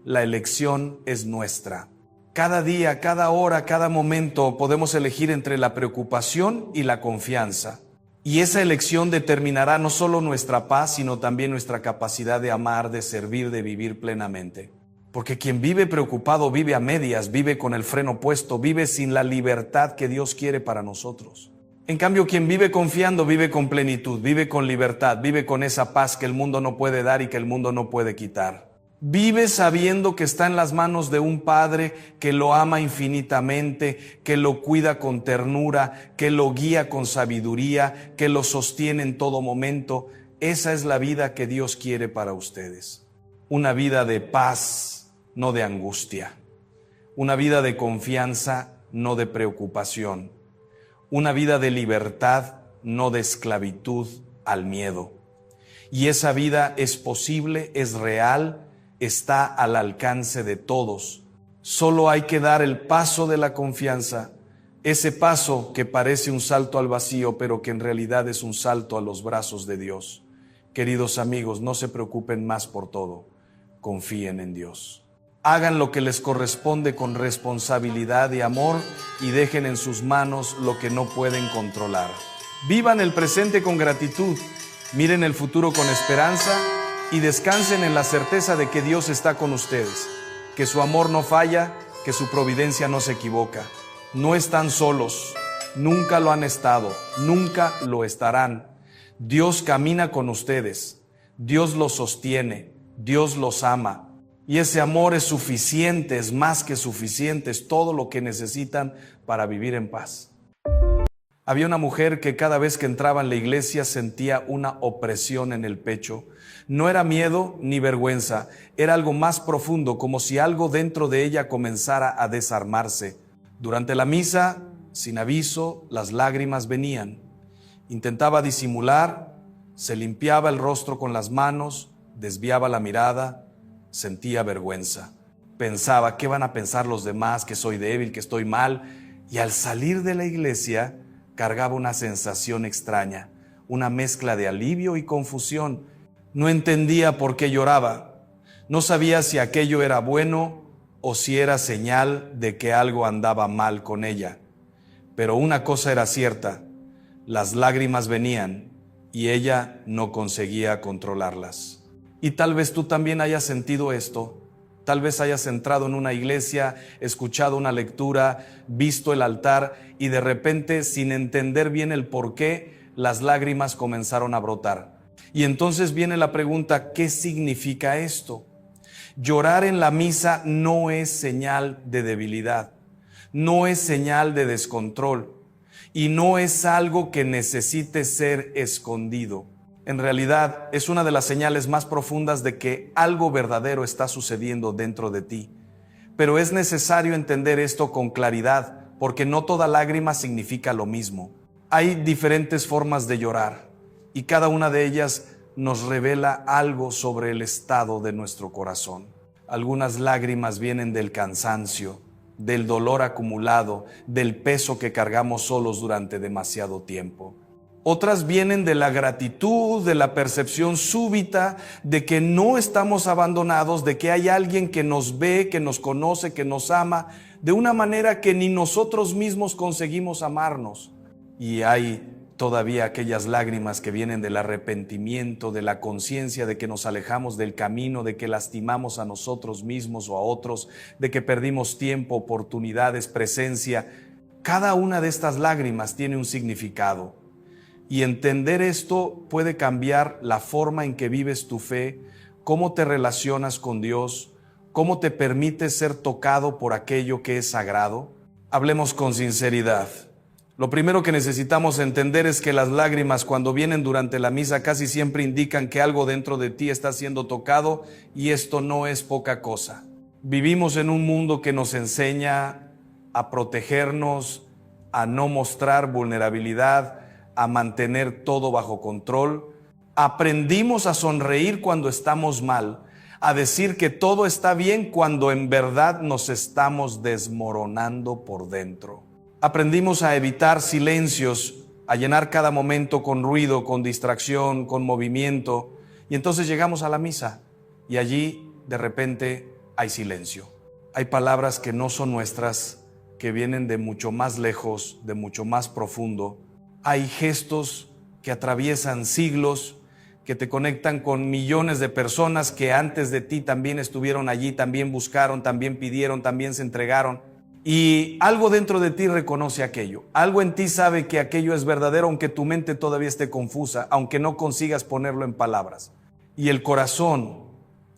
La elección es nuestra. Cada día, cada hora, cada momento podemos elegir entre la preocupación y la confianza. Y esa elección determinará no solo nuestra paz, sino también nuestra capacidad de amar, de servir, de vivir plenamente. Porque quien vive preocupado vive a medias, vive con el freno puesto, vive sin la libertad que Dios quiere para nosotros. En cambio, quien vive confiando vive con plenitud, vive con libertad, vive con esa paz que el mundo no puede dar y que el mundo no puede quitar. Vive sabiendo que está en las manos de un Padre que lo ama infinitamente, que lo cuida con ternura, que lo guía con sabiduría, que lo sostiene en todo momento. Esa es la vida que Dios quiere para ustedes. Una vida de paz, no de angustia. Una vida de confianza, no de preocupación. Una vida de libertad, no de esclavitud al miedo. Y esa vida es posible, es real, está al alcance de todos. Solo hay que dar el paso de la confianza, ese paso que parece un salto al vacío, pero que en realidad es un salto a los brazos de Dios. Queridos amigos, no se preocupen más por todo, confíen en Dios. Hagan lo que les corresponde con responsabilidad y amor y dejen en sus manos lo que no pueden controlar. Vivan el presente con gratitud, miren el futuro con esperanza y descansen en la certeza de que Dios está con ustedes, que su amor no falla, que su providencia no se equivoca. No están solos, nunca lo han estado, nunca lo estarán. Dios camina con ustedes, Dios los sostiene, Dios los ama. Y ese amor es suficiente, es más que suficiente, es todo lo que necesitan para vivir en paz. Había una mujer que cada vez que entraba en la iglesia sentía una opresión en el pecho. No era miedo ni vergüenza, era algo más profundo, como si algo dentro de ella comenzara a desarmarse. Durante la misa, sin aviso, las lágrimas venían. Intentaba disimular, se limpiaba el rostro con las manos, desviaba la mirada, sentía vergüenza. Pensaba, ¿qué van a pensar los demás? Que soy débil, que estoy mal. Y al salir de la iglesia, cargaba una sensación extraña, una mezcla de alivio y confusión. No entendía por qué lloraba. No sabía si aquello era bueno o si era señal de que algo andaba mal con ella. Pero una cosa era cierta: las lágrimas venían y ella no conseguía controlarlas. Y tal vez tú también hayas sentido esto. Tal vez hayas entrado en una iglesia, escuchado una lectura, visto el altar y de repente, sin entender bien el por qué, las lágrimas comenzaron a brotar. Y entonces viene la pregunta: ¿qué significa esto? Llorar en la misa no es señal de debilidad, no es señal de descontrol y no es algo que necesite ser escondido. En realidad, es una de las señales más profundas de que algo verdadero está sucediendo dentro de ti. Pero es necesario entender esto con claridad, porque no toda lágrima significa lo mismo. Hay diferentes formas de llorar, y cada una de ellas nos revela algo sobre el estado de nuestro corazón. Algunas lágrimas vienen del cansancio, del dolor acumulado, del peso que cargamos solos durante demasiado tiempo. Otras vienen de la gratitud, de la percepción súbita de que no estamos abandonados, de que hay alguien que nos ve, que nos conoce, que nos ama, de una manera que ni nosotros mismos conseguimos amarnos. Y hay todavía aquellas lágrimas que vienen del arrepentimiento, de la conciencia de que nos alejamos del camino, de que lastimamos a nosotros mismos o a otros, de que perdimos tiempo, oportunidades, presencia. Cada una de estas lágrimas tiene un significado. Y entender esto puede cambiar la forma en que vives tu fe, cómo te relacionas con Dios, cómo te permites ser tocado por aquello que es sagrado. Hablemos con sinceridad. Lo primero que necesitamos entender es que las lágrimas, cuando vienen durante la misa, casi siempre indican que algo dentro de ti está siendo tocado, y esto no es poca cosa. Vivimos en un mundo que nos enseña a protegernos, a no mostrar vulnerabilidad, a mantener todo bajo control. Aprendimos a sonreír cuando estamos mal, a decir que todo está bien cuando en verdad nos estamos desmoronando por dentro. Aprendimos a evitar silencios, a llenar cada momento con ruido, con distracción, con movimiento, y entonces llegamos a la misa y allí de repente hay silencio. Hay palabras que no son nuestras, que vienen de mucho más lejos, de mucho más profundo. Hay gestos que atraviesan siglos, que te conectan con millones de personas que antes de ti también estuvieron allí, también buscaron, también pidieron, también se entregaron. Y algo dentro de ti reconoce aquello. Algo en ti sabe que aquello es verdadero, aunque tu mente todavía esté confusa, aunque no consigas ponerlo en palabras. Y el corazón,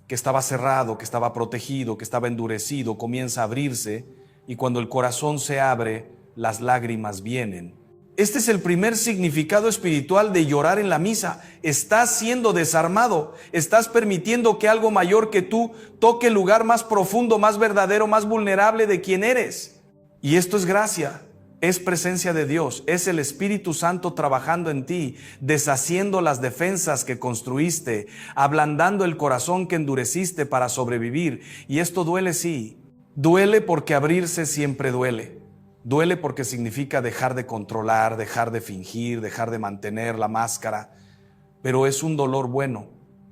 que estaba cerrado, que estaba protegido, que estaba endurecido, comienza a abrirse, y cuando el corazón se abre, las lágrimas vienen. Este es el primer significado espiritual de llorar en la misa. Estás siendo desarmado, estás permitiendo que algo mayor que tú toque el lugar más profundo, más verdadero, más vulnerable de quien eres. Y esto es gracia, es presencia de Dios, es el Espíritu Santo trabajando en ti, deshaciendo las defensas que construiste, ablandando el corazón que endureciste para sobrevivir. Y esto duele, sí, duele porque abrirse siempre duele. Duele porque significa dejar de controlar, dejar de fingir, dejar de mantener la máscara, pero es un dolor bueno,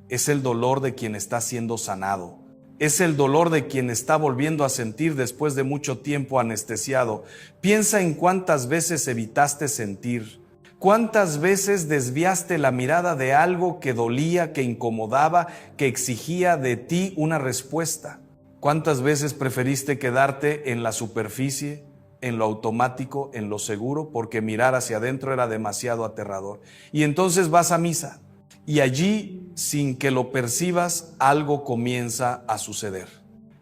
es el dolor de quien está siendo sanado, es el dolor de quien está volviendo a sentir después de mucho tiempo anestesiado. Piensa en cuántas veces evitaste sentir, cuántas veces desviaste la mirada de algo que dolía, que incomodaba, que exigía de ti una respuesta. Cuántas veces preferiste quedarte en la superficie, en lo automático, en lo seguro, porque mirar hacia adentro era demasiado aterrador. Y entonces vas a misa y allí, sin que lo percibas, algo comienza a suceder.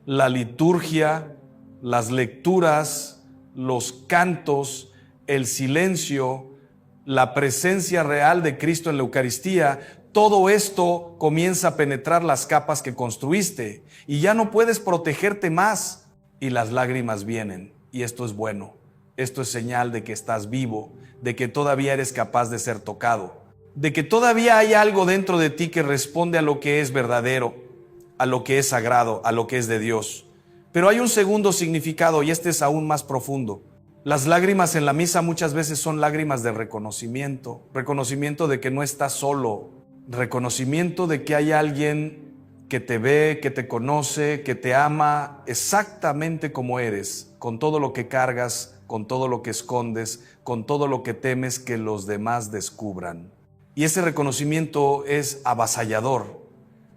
La liturgia, las lecturas, los cantos, el silencio, la presencia real de Cristo en la Eucaristía, todo esto comienza a penetrar las capas que construiste y ya no puedes protegerte más, y las lágrimas vienen. Y esto es bueno, esto es señal de que estás vivo, de que todavía eres capaz de ser tocado, de que todavía hay algo dentro de ti que responde a lo que es verdadero, a lo que es sagrado, a lo que es de Dios. Pero hay un segundo significado y este es aún más profundo. Las lágrimas en la misa muchas veces son lágrimas de reconocimiento, reconocimiento de que no estás solo, reconocimiento de que hay alguien que te ve, que te conoce, que te ama exactamente como eres, con todo lo que cargas, con todo lo que escondes, con todo lo que temes que los demás descubran. Y ese reconocimiento es avasallador,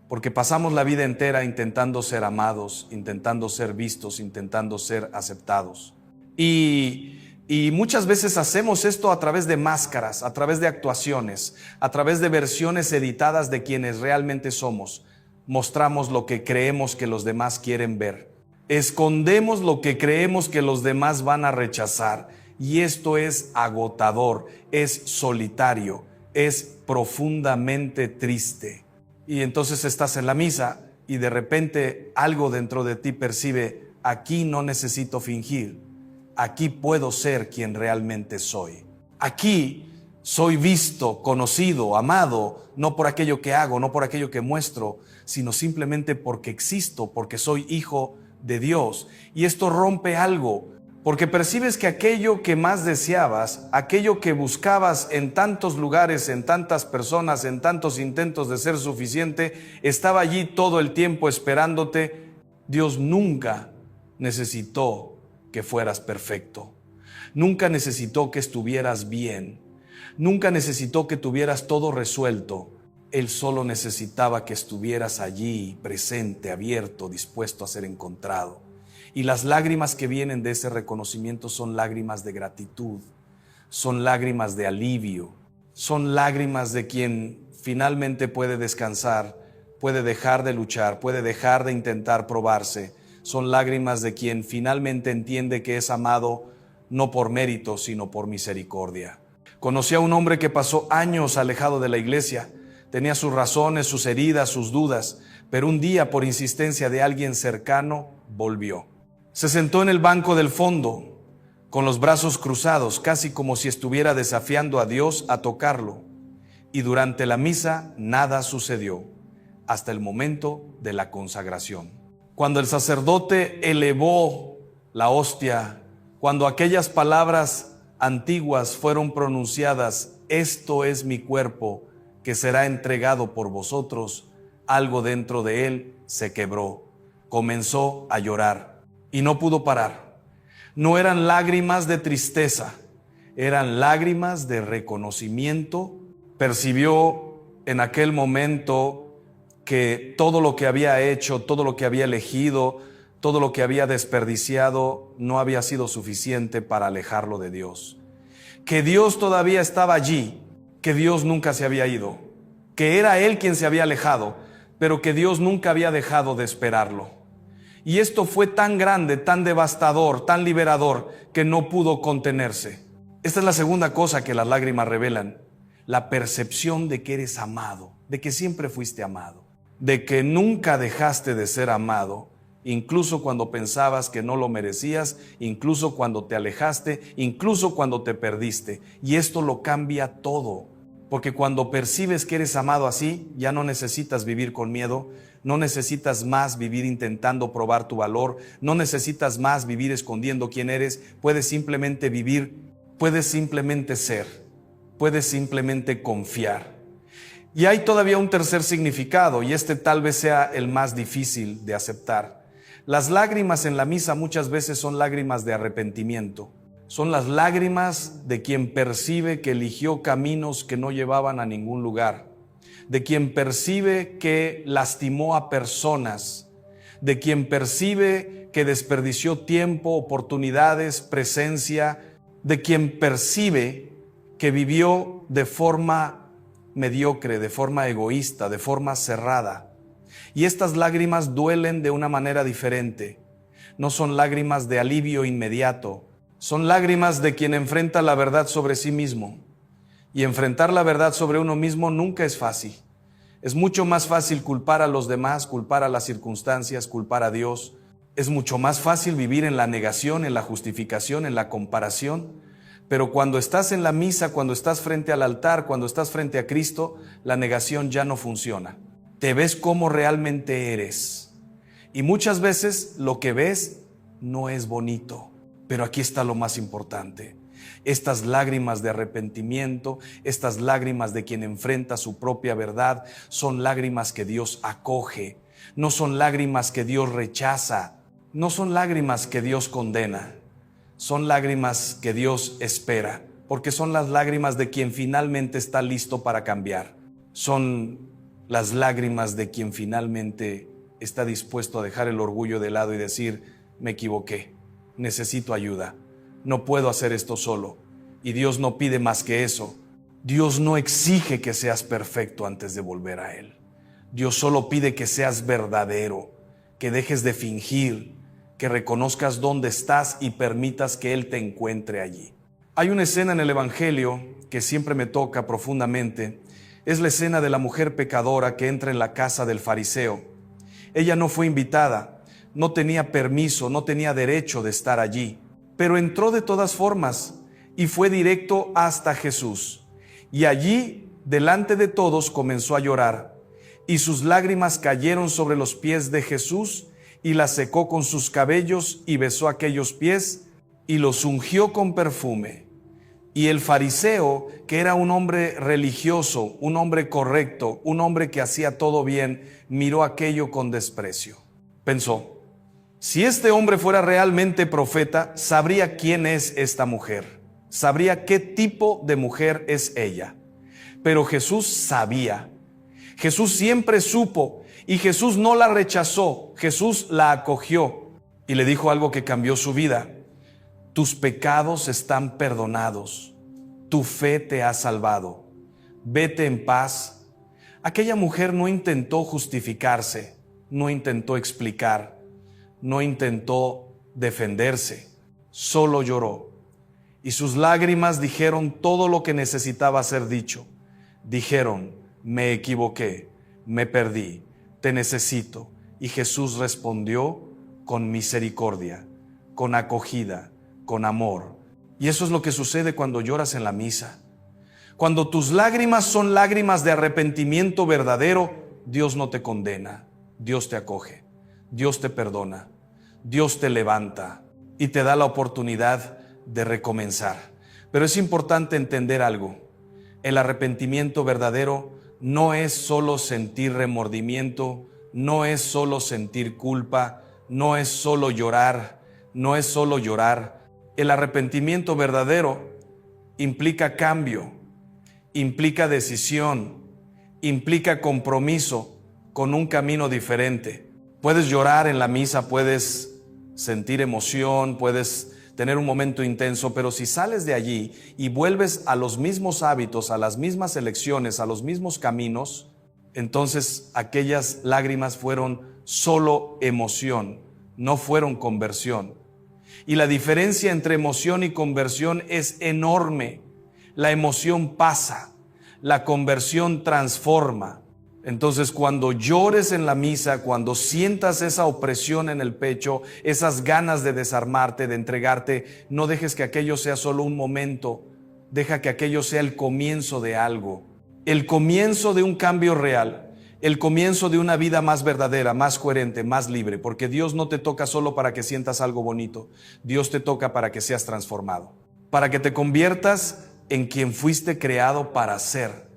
porque pasamos la vida entera intentando ser amados, intentando ser vistos, intentando ser aceptados. Y muchas veces hacemos esto a través de máscaras, a través de actuaciones, a través de versiones editadas de quienes realmente somos. Mostramos lo que creemos que los demás quieren ver. Escondemos lo que creemos que los demás van a rechazar. Y esto es agotador, es solitario, es profundamente triste. Y entonces estás en la misa y de repente algo dentro de ti percibe: aquí no necesito fingir, aquí puedo ser quien realmente soy. Aquí soy visto, conocido, amado, no por aquello que hago, no por aquello que muestro, sino simplemente porque existo, porque soy hijo de Dios. Y esto rompe algo, porque percibes que aquello que más deseabas, aquello que buscabas en tantos lugares, en tantas personas, en tantos intentos de ser suficiente, estaba allí todo el tiempo esperándote. Dios nunca necesitó que fueras perfecto. Nunca necesitó que estuvieras bien. Nunca necesitó que tuvieras todo resuelto. Él solo necesitaba que estuvieras allí, presente, abierto, dispuesto a ser encontrado. Y las lágrimas que vienen de ese reconocimiento son lágrimas de gratitud, son lágrimas de alivio, son lágrimas de quien finalmente puede descansar, puede dejar de luchar, puede dejar de intentar probarse. Son lágrimas de quien finalmente entiende que es amado no por mérito, sino por misericordia. Conocí a un hombre que pasó años alejado de la iglesia. Tenía sus razones, sus heridas, sus dudas, pero un día, por insistencia de alguien cercano, volvió. Se sentó en el banco del fondo, con los brazos cruzados, casi como si estuviera desafiando a Dios a tocarlo. Y durante la misa nada sucedió, hasta el momento de la consagración. Cuando el sacerdote elevó la hostia, cuando aquellas palabras antiguas fueron pronunciadas: esto es mi cuerpo, que será entregado por vosotros, algo dentro de él se quebró. Comenzó a llorar y no pudo parar. No eran lágrimas de tristeza, eran lágrimas de reconocimiento. Percibió en aquel momento que todo lo que había hecho, todo lo que había elegido, todo lo que había desperdiciado no había sido suficiente para alejarlo de Dios. Que Dios todavía estaba allí, que Dios nunca se había ido, que era Él quien se había alejado, pero que Dios nunca había dejado de esperarlo. Y esto fue tan grande, tan devastador, tan liberador, que no pudo contenerse. Esta es la segunda cosa que las lágrimas revelan: la percepción de que eres amado, de que siempre fuiste amado, de que nunca dejaste de ser amado, incluso cuando pensabas que no lo merecías, incluso cuando te alejaste, incluso cuando te perdiste. Y esto lo cambia todo, porque cuando percibes que eres amado así, ya no necesitas vivir con miedo, no necesitas más vivir intentando probar tu valor, no necesitas más vivir escondiendo quién eres. Puedes simplemente vivir, puedes simplemente ser, puedes simplemente confiar. Y hay todavía un tercer significado, y este tal vez sea el más difícil de aceptar. Las lágrimas en la misa muchas veces son lágrimas de arrepentimiento. Son las lágrimas de quien percibe que eligió caminos que no llevaban a ningún lugar, de quien percibe que lastimó a personas, de quien percibe que desperdició tiempo, oportunidades, presencia, de quien percibe que vivió de forma mediocre, de forma egoísta, de forma cerrada. Y estas lágrimas duelen de una manera diferente. No son lágrimas de alivio inmediato, son lágrimas de quien enfrenta la verdad sobre sí mismo. Y enfrentar la verdad sobre uno mismo nunca es fácil. Es mucho más fácil culpar a los demás, culpar a las circunstancias, culpar a Dios. Es mucho más fácil vivir en la negación, en la justificación, en la comparación. Pero cuando estás en la misa, cuando estás frente al altar, cuando estás frente a Cristo, la negación ya no funciona. Te ves como realmente eres. Y muchas veces lo que ves no es bonito. Pero aquí está lo más importante. Estas lágrimas de arrepentimiento, estas lágrimas de quien enfrenta su propia verdad, son lágrimas que Dios acoge. No son lágrimas que Dios rechaza, no son lágrimas que Dios condena, son lágrimas que Dios espera, porque son las lágrimas de quien finalmente está listo para cambiar. Son las lágrimas de quien finalmente está dispuesto a dejar el orgullo de lado y decir: me equivoqué, necesito ayuda, no puedo hacer esto solo. Y Dios no pide más que eso. Dios no exige que seas perfecto antes de volver a Él. Dios solo pide que seas verdadero, que dejes de fingir, que reconozcas dónde estás y permitas que Él te encuentre allí. Hay una escena en el Evangelio que siempre me toca profundamente. Es la escena de la mujer pecadora que entra en la casa del fariseo. Ella no fue invitada, no tenía permiso, no tenía derecho de estar allí, pero entró de todas formas y fue directo hasta Jesús. Y allí, delante de todos, comenzó a llorar, y sus lágrimas cayeron sobre los pies de Jesús, y las secó con sus cabellos, y besó aquellos pies, y los ungió con perfume. Y el fariseo, que era un hombre religioso, un hombre correcto, un hombre que hacía todo bien, miró aquello con desprecio. Pensó: si este hombre fuera realmente profeta, sabría quién es esta mujer, sabría qué tipo de mujer es ella. Pero Jesús sabía, Jesús siempre supo, y Jesús no la rechazó, Jesús la acogió y le dijo algo que cambió su vida: tus pecados están perdonados, tu fe te ha salvado, vete en paz. Aquella mujer no intentó justificarse, no intentó explicar, no intentó defenderse, solo lloró. Y sus lágrimas dijeron todo lo que necesitaba ser dicho. Dijeron: me equivoqué, me perdí, te necesito. Y Jesús respondió con misericordia, con acogida, con amor. Y eso es lo que sucede cuando lloras en la misa. Cuando tus lágrimas son lágrimas de arrepentimiento verdadero, Dios no te condena, Dios te acoge, Dios te perdona, Dios te levanta y te da la oportunidad de recomenzar. Pero es importante entender algo: el arrepentimiento verdadero no es solo sentir remordimiento, no es solo sentir culpa, no es solo llorar, no es solo llorar. El arrepentimiento verdadero implica cambio, implica decisión, implica compromiso con un camino diferente. Puedes llorar en la misa, puedes sentir emoción, puedes tener un momento intenso, pero si sales de allí y vuelves a los mismos hábitos, a las mismas elecciones, a los mismos caminos, entonces aquellas lágrimas fueron solo emoción, no fueron conversión. Y la diferencia entre emoción y conversión es enorme. La emoción pasa, la conversión transforma. Entonces, cuando llores en la misa, cuando sientas esa opresión en el pecho, esas ganas de desarmarte, de entregarte, no dejes que aquello sea solo un momento. Deja que aquello sea el comienzo de algo, el comienzo de un cambio real, el comienzo de una vida más verdadera, más coherente, más libre, porque Dios no te toca solo para que sientas algo bonito. Dios te toca para que seas transformado, para que te conviertas en quien fuiste creado para ser,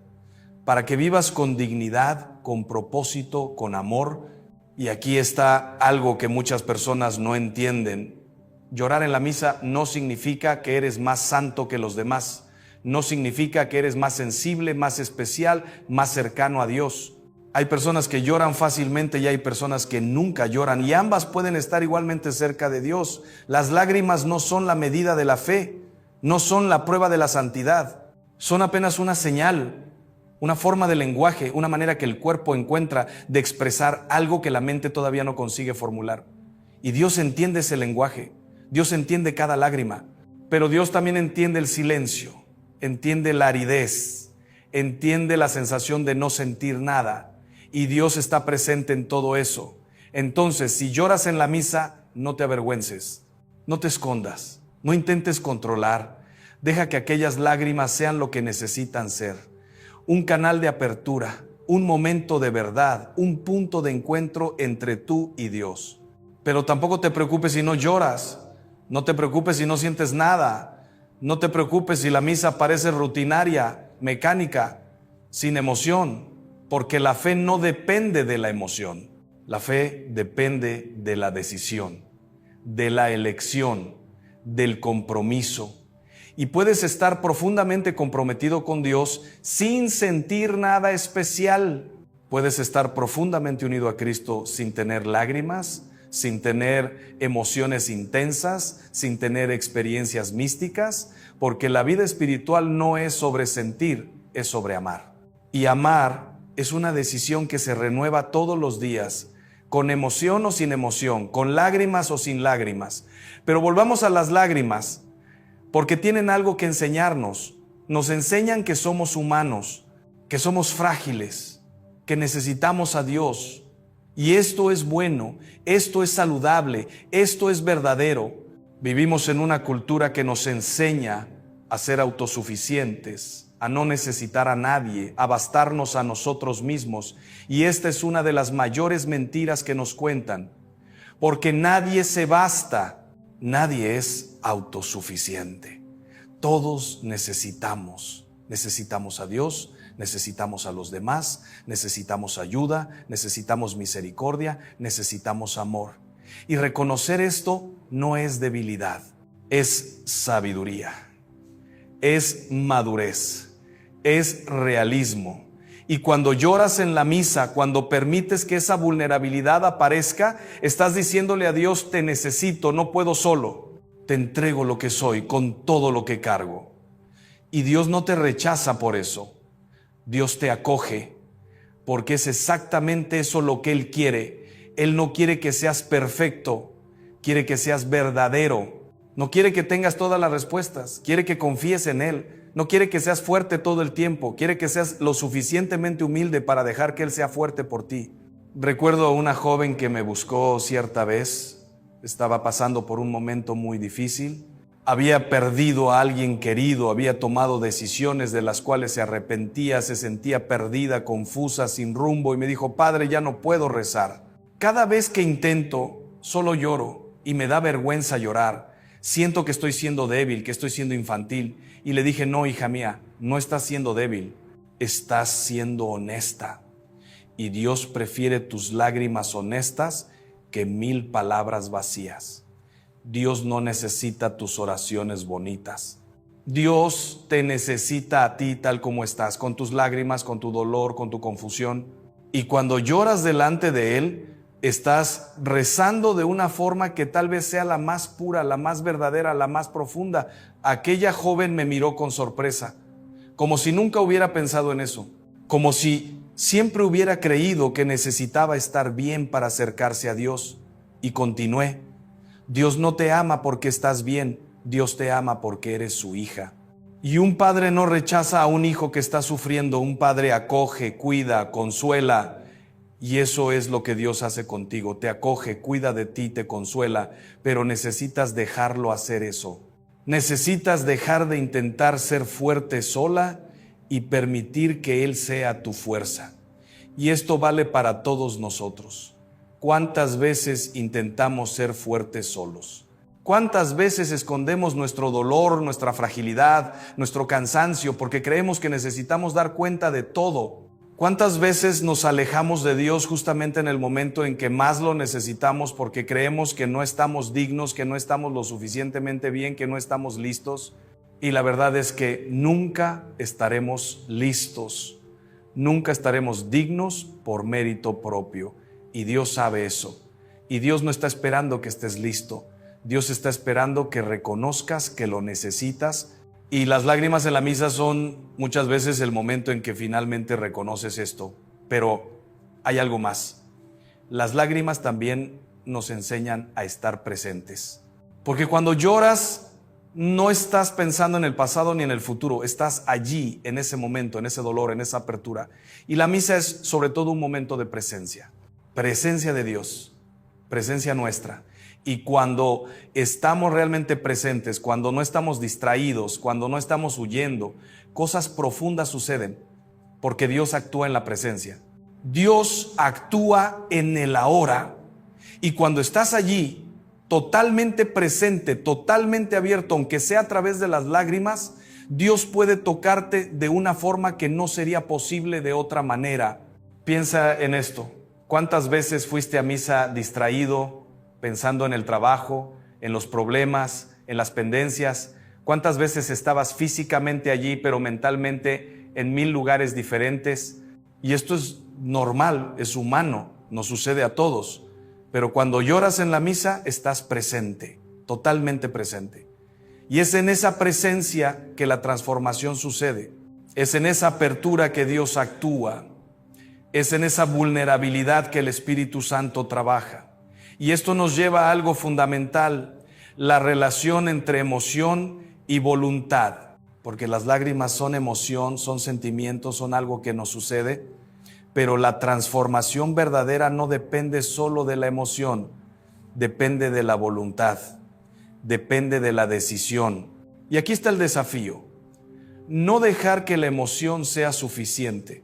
para que vivas con dignidad, con propósito, con amor. Y aquí está algo que muchas personas no entienden. Llorar en la misa no significa que eres más santo que los demás, no significa que eres más sensible, más especial, más cercano a Dios. Hay personas que lloran fácilmente y hay personas que nunca lloran, y ambas pueden estar igualmente cerca de Dios. Las lágrimas no son la medida de la fe, no son la prueba de la santidad, son apenas una señal, una forma de lenguaje, una manera que el cuerpo encuentra de expresar algo que la mente todavía no consigue formular. Y Dios entiende ese lenguaje, Dios entiende cada lágrima, pero Dios también entiende el silencio, entiende la aridez, entiende la sensación de no sentir nada. Y Dios está presente en todo eso. Entonces, si lloras en la misa, no te avergüences, no te escondas, no intentes controlar. Deja que aquellas lágrimas sean lo que necesitan ser: un canal de apertura, un momento de verdad, un punto de encuentro entre tú y Dios. Pero tampoco te preocupes si no lloras, no te preocupes si no sientes nada, no te preocupes si la misa parece rutinaria, mecánica, sin emoción. Porque la fe no depende de la emoción. La fe depende de la decisión, de la elección, del compromiso. Y puedes estar profundamente comprometido con Dios sin sentir nada especial. Puedes estar profundamente unido a Cristo sin tener lágrimas, sin tener emociones intensas, sin tener experiencias místicas, porque la vida espiritual no es sobre sentir, es sobre amar. Y amar es una decisión que se renueva todos los días, con emoción o sin emoción, con lágrimas o sin lágrimas. Pero volvamos a las lágrimas, porque tienen algo que enseñarnos. Nos enseñan que somos humanos, que somos frágiles, que necesitamos a Dios. Y esto es bueno, esto es saludable, esto es verdadero. Vivimos en una cultura que nos enseña a ser autosuficientes, a no necesitar a nadie, a bastarnos a nosotros mismos. Y esta es una de las mayores mentiras que nos cuentan, porque nadie se basta, nadie es autosuficiente. Todos necesitamos a Dios, necesitamos a los demás, necesitamos ayuda, necesitamos misericordia, necesitamos amor. Y reconocer esto no es debilidad, es sabiduría, es madurez, es realismo. Y cuando lloras en la misa, cuando permites que esa vulnerabilidad aparezca, estás diciéndole a Dios: te necesito, no puedo solo, te entrego lo que soy con todo lo que cargo. Y Dios no te rechaza por eso. Dios te acoge, porque es exactamente eso lo que Él quiere. Él no quiere que seas perfecto, quiere que seas verdadero. No quiere que tengas todas las respuestas, quiere que confíes en Él. No quiere que seas fuerte todo el tiempo, quiere que seas lo suficientemente humilde para dejar que Él sea fuerte por ti. Recuerdo a una joven que me buscó cierta vez, estaba pasando por un momento muy difícil. Había perdido a alguien querido, había tomado decisiones de las cuales se arrepentía, se sentía perdida, confusa, sin rumbo, y me dijo: Padre, ya no puedo rezar. Cada vez que intento, solo lloro y me da vergüenza llorar. Siento que estoy siendo débil, que estoy siendo infantil. Y le dije: no, hija mía, no estás siendo débil, estás siendo honesta. Y Dios prefiere tus lágrimas honestas que 1000 palabras vacías. Dios no necesita tus oraciones bonitas. Dios te necesita a ti tal como estás, con tus lágrimas, con tu dolor, con tu confusión. Y cuando lloras delante de Él, estás rezando de una forma que tal vez sea la más pura, la más verdadera, la más profunda. Aquella joven me miró con sorpresa, como si nunca hubiera pensado en eso, como si siempre hubiera creído que necesitaba estar bien para acercarse a Dios. Y continué: Dios no te ama porque estás bien, Dios te ama porque eres su hija. Y un padre no rechaza a un hijo que está sufriendo, un padre acoge, cuida, consuela. Y eso es lo que Dios hace contigo, te acoge, cuida de ti, te consuela, pero necesitas dejarlo hacer eso. Necesitas dejar de intentar ser fuerte sola y permitir que Él sea tu fuerza. Y esto vale para todos nosotros. ¿Cuántas veces intentamos ser fuertes solos? ¿Cuántas veces escondemos nuestro dolor, nuestra fragilidad, nuestro cansancio, porque creemos que necesitamos dar cuenta de todo? ¿Cuántas veces nos alejamos de Dios justamente en el momento en que más lo necesitamos, porque creemos que no estamos dignos, que no estamos lo suficientemente bien, que no estamos listos? Y la verdad es que nunca estaremos listos, nunca estaremos dignos por mérito propio. Y Dios sabe eso. Y Dios no está esperando que estés listo. Dios está esperando que reconozcas que lo necesitas. Y las lágrimas en la misa son muchas veces el momento en que finalmente reconoces esto. Pero hay algo más. Las lágrimas también nos enseñan a estar presentes. Porque cuando lloras, no estás pensando en el pasado ni en el futuro. Estás allí, en ese momento, en ese dolor, en esa apertura. Y la misa es sobre todo un momento de presencia. Presencia de Dios, presencia nuestra. Y cuando estamos realmente presentes, cuando no estamos distraídos, cuando no estamos huyendo, cosas profundas suceden, porque Dios actúa en la presencia. Dios actúa en el ahora. Y cuando estás allí, totalmente presente, totalmente abierto, aunque sea a través de las lágrimas, Dios puede tocarte de una forma que no sería posible de otra manera. Piensa en esto. ¿Cuántas veces fuiste a misa distraído, pensando en el trabajo, en los problemas, en las pendencias? ¿Cuántas veces estabas físicamente allí, pero mentalmente en 1000 lugares diferentes? Y esto es normal, es humano, nos sucede a todos. Pero cuando lloras en la misa, estás presente, totalmente presente. Y es en esa presencia que la transformación sucede. Es en esa apertura que Dios actúa. Es en esa vulnerabilidad que el Espíritu Santo trabaja. Y esto nos lleva a algo fundamental, la relación entre emoción y voluntad. Porque las lágrimas son emoción, son sentimientos, son algo que nos sucede. Pero la transformación verdadera no depende solo de la emoción, depende de la voluntad, depende de la decisión. Y aquí está el desafío. No dejar que la emoción sea suficiente.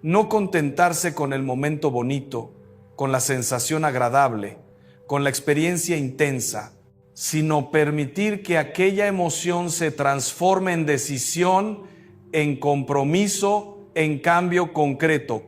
No contentarse con el momento bonito, con la sensación agradable, con la experiencia intensa, sino permitir que aquella emoción se transforme en decisión, en compromiso, en cambio concreto.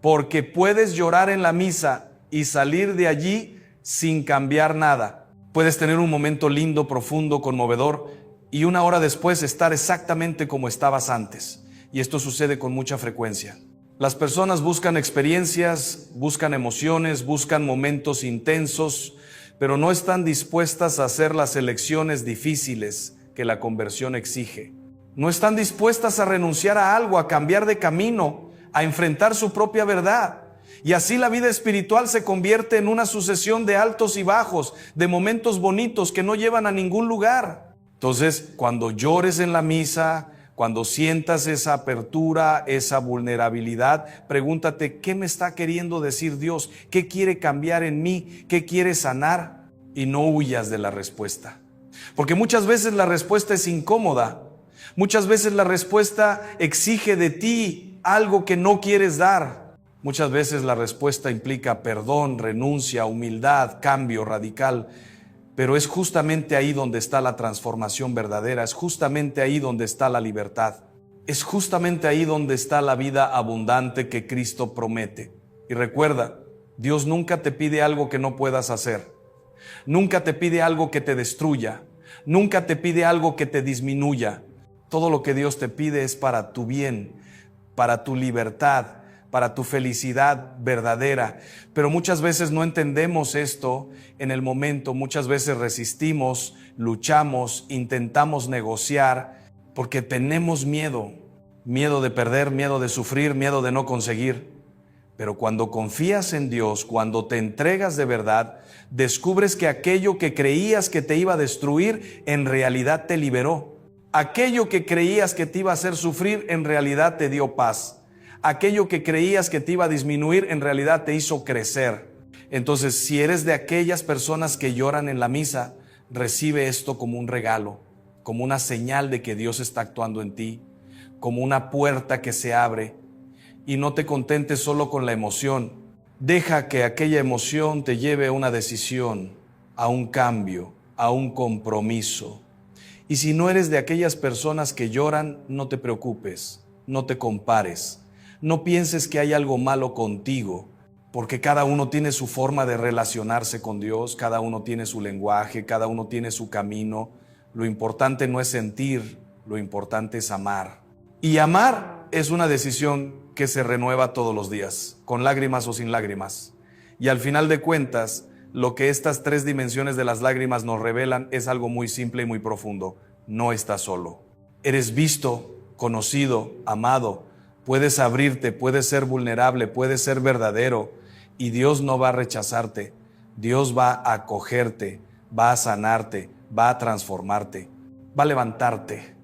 Porque puedes llorar en la misa y salir de allí sin cambiar nada. Puedes tener un momento lindo, profundo, conmovedor y una hora después estar exactamente como estabas antes. Y esto sucede con mucha frecuencia. Las personas buscan experiencias, buscan emociones, buscan momentos intensos, pero no están dispuestas a hacer las elecciones difíciles que la conversión exige. No están dispuestas a renunciar a algo, a cambiar de camino, a enfrentar su propia verdad. Y así la vida espiritual se convierte en una sucesión de altos y bajos, de momentos bonitos que no llevan a ningún lugar. Entonces, cuando llores en la misa, cuando sientas esa apertura, esa vulnerabilidad, pregúntate, ¿qué me está queriendo decir Dios? ¿Qué quiere cambiar en mí? ¿Qué quiere sanar? Y no huyas de la respuesta. Porque muchas veces la respuesta es incómoda. Muchas veces la respuesta exige de ti algo que no quieres dar. Muchas veces la respuesta implica perdón, renuncia, humildad, cambio radical. Pero es justamente ahí donde está la transformación verdadera, es justamente ahí donde está la libertad, es justamente ahí donde está la vida abundante que Cristo promete. Y recuerda, Dios nunca te pide algo que no puedas hacer, nunca te pide algo que te destruya, nunca te pide algo que te disminuya. Todo lo que Dios te pide es para tu bien, para tu libertad, para tu felicidad verdadera. Pero muchas veces no entendemos esto en el momento, muchas veces resistimos, luchamos, intentamos negociar, porque tenemos miedo de perder, miedo de sufrir, miedo de no conseguir. Pero cuando confías en Dios, cuando te entregas de verdad, descubres que aquello que creías que te iba a destruir, en realidad te liberó. Aquello que creías que te iba a hacer sufrir, en realidad te dio paz. Aquello que creías que te iba a disminuir, en realidad te hizo crecer. Entonces, si eres de aquellas personas que lloran en la misa, recibe esto como un regalo, como una señal de que Dios está actuando en ti, como una puerta que se abre. Y no te contentes solo con la emoción. Deja que aquella emoción te lleve a una decisión, a un cambio, a un compromiso. Y si no eres de aquellas personas que lloran, no te preocupes, no te compares. No pienses que hay algo malo contigo, porque cada uno tiene su forma de relacionarse con Dios, cada uno tiene su lenguaje, cada uno tiene su camino. Lo importante no es sentir, lo importante es amar. Y amar es una decisión que se renueva todos los días, con lágrimas o sin lágrimas. Y al final de cuentas, lo que estas 3 dimensiones de las lágrimas nos revelan es algo muy simple y muy profundo. No estás solo. Eres visto, conocido, amado. Puedes abrirte, puedes ser vulnerable, puedes ser verdadero. Y Dios no va a rechazarte. Dios va a acogerte, va a sanarte, va a transformarte, va a levantarte.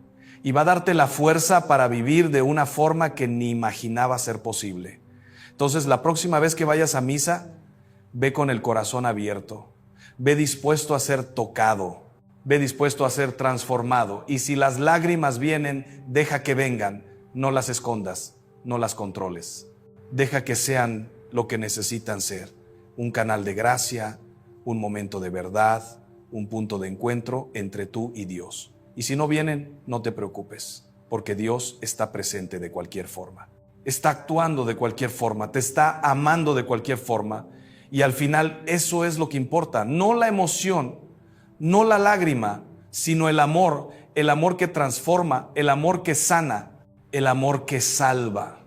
Y va a darte la fuerza para vivir de una forma que ni imaginaba ser posible. Entonces, la próxima vez que vayas a misa, ve con el corazón abierto, ve dispuesto a ser tocado, ve dispuesto a ser transformado. Y si las lágrimas vienen, deja que vengan, no las escondas, no las controles. Deja que sean lo que necesitan ser, un canal de gracia, un momento de verdad, un punto de encuentro entre tú y Dios. Y si no vienen, no te preocupes, porque Dios está presente de cualquier forma. está actuando de cualquier forma, te está amando de cualquier forma. Y al final eso es lo que importa, no la emoción, no la lágrima, sino el amor que transforma, el amor que sana, el amor que salva,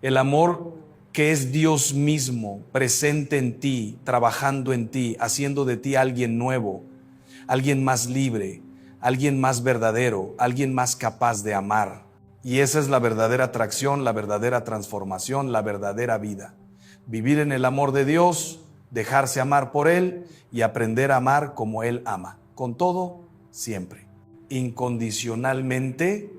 el amor que es Dios mismo presente en ti, trabajando en ti, haciendo de ti alguien nuevo, alguien más libre, alguien más verdadero, alguien más capaz de amar. Y esa es la verdadera atracción, la verdadera transformación, la verdadera vida. Vivir en el amor de Dios, dejarse amar por Él y aprender a amar como Él ama, con todo, siempre, incondicionalmente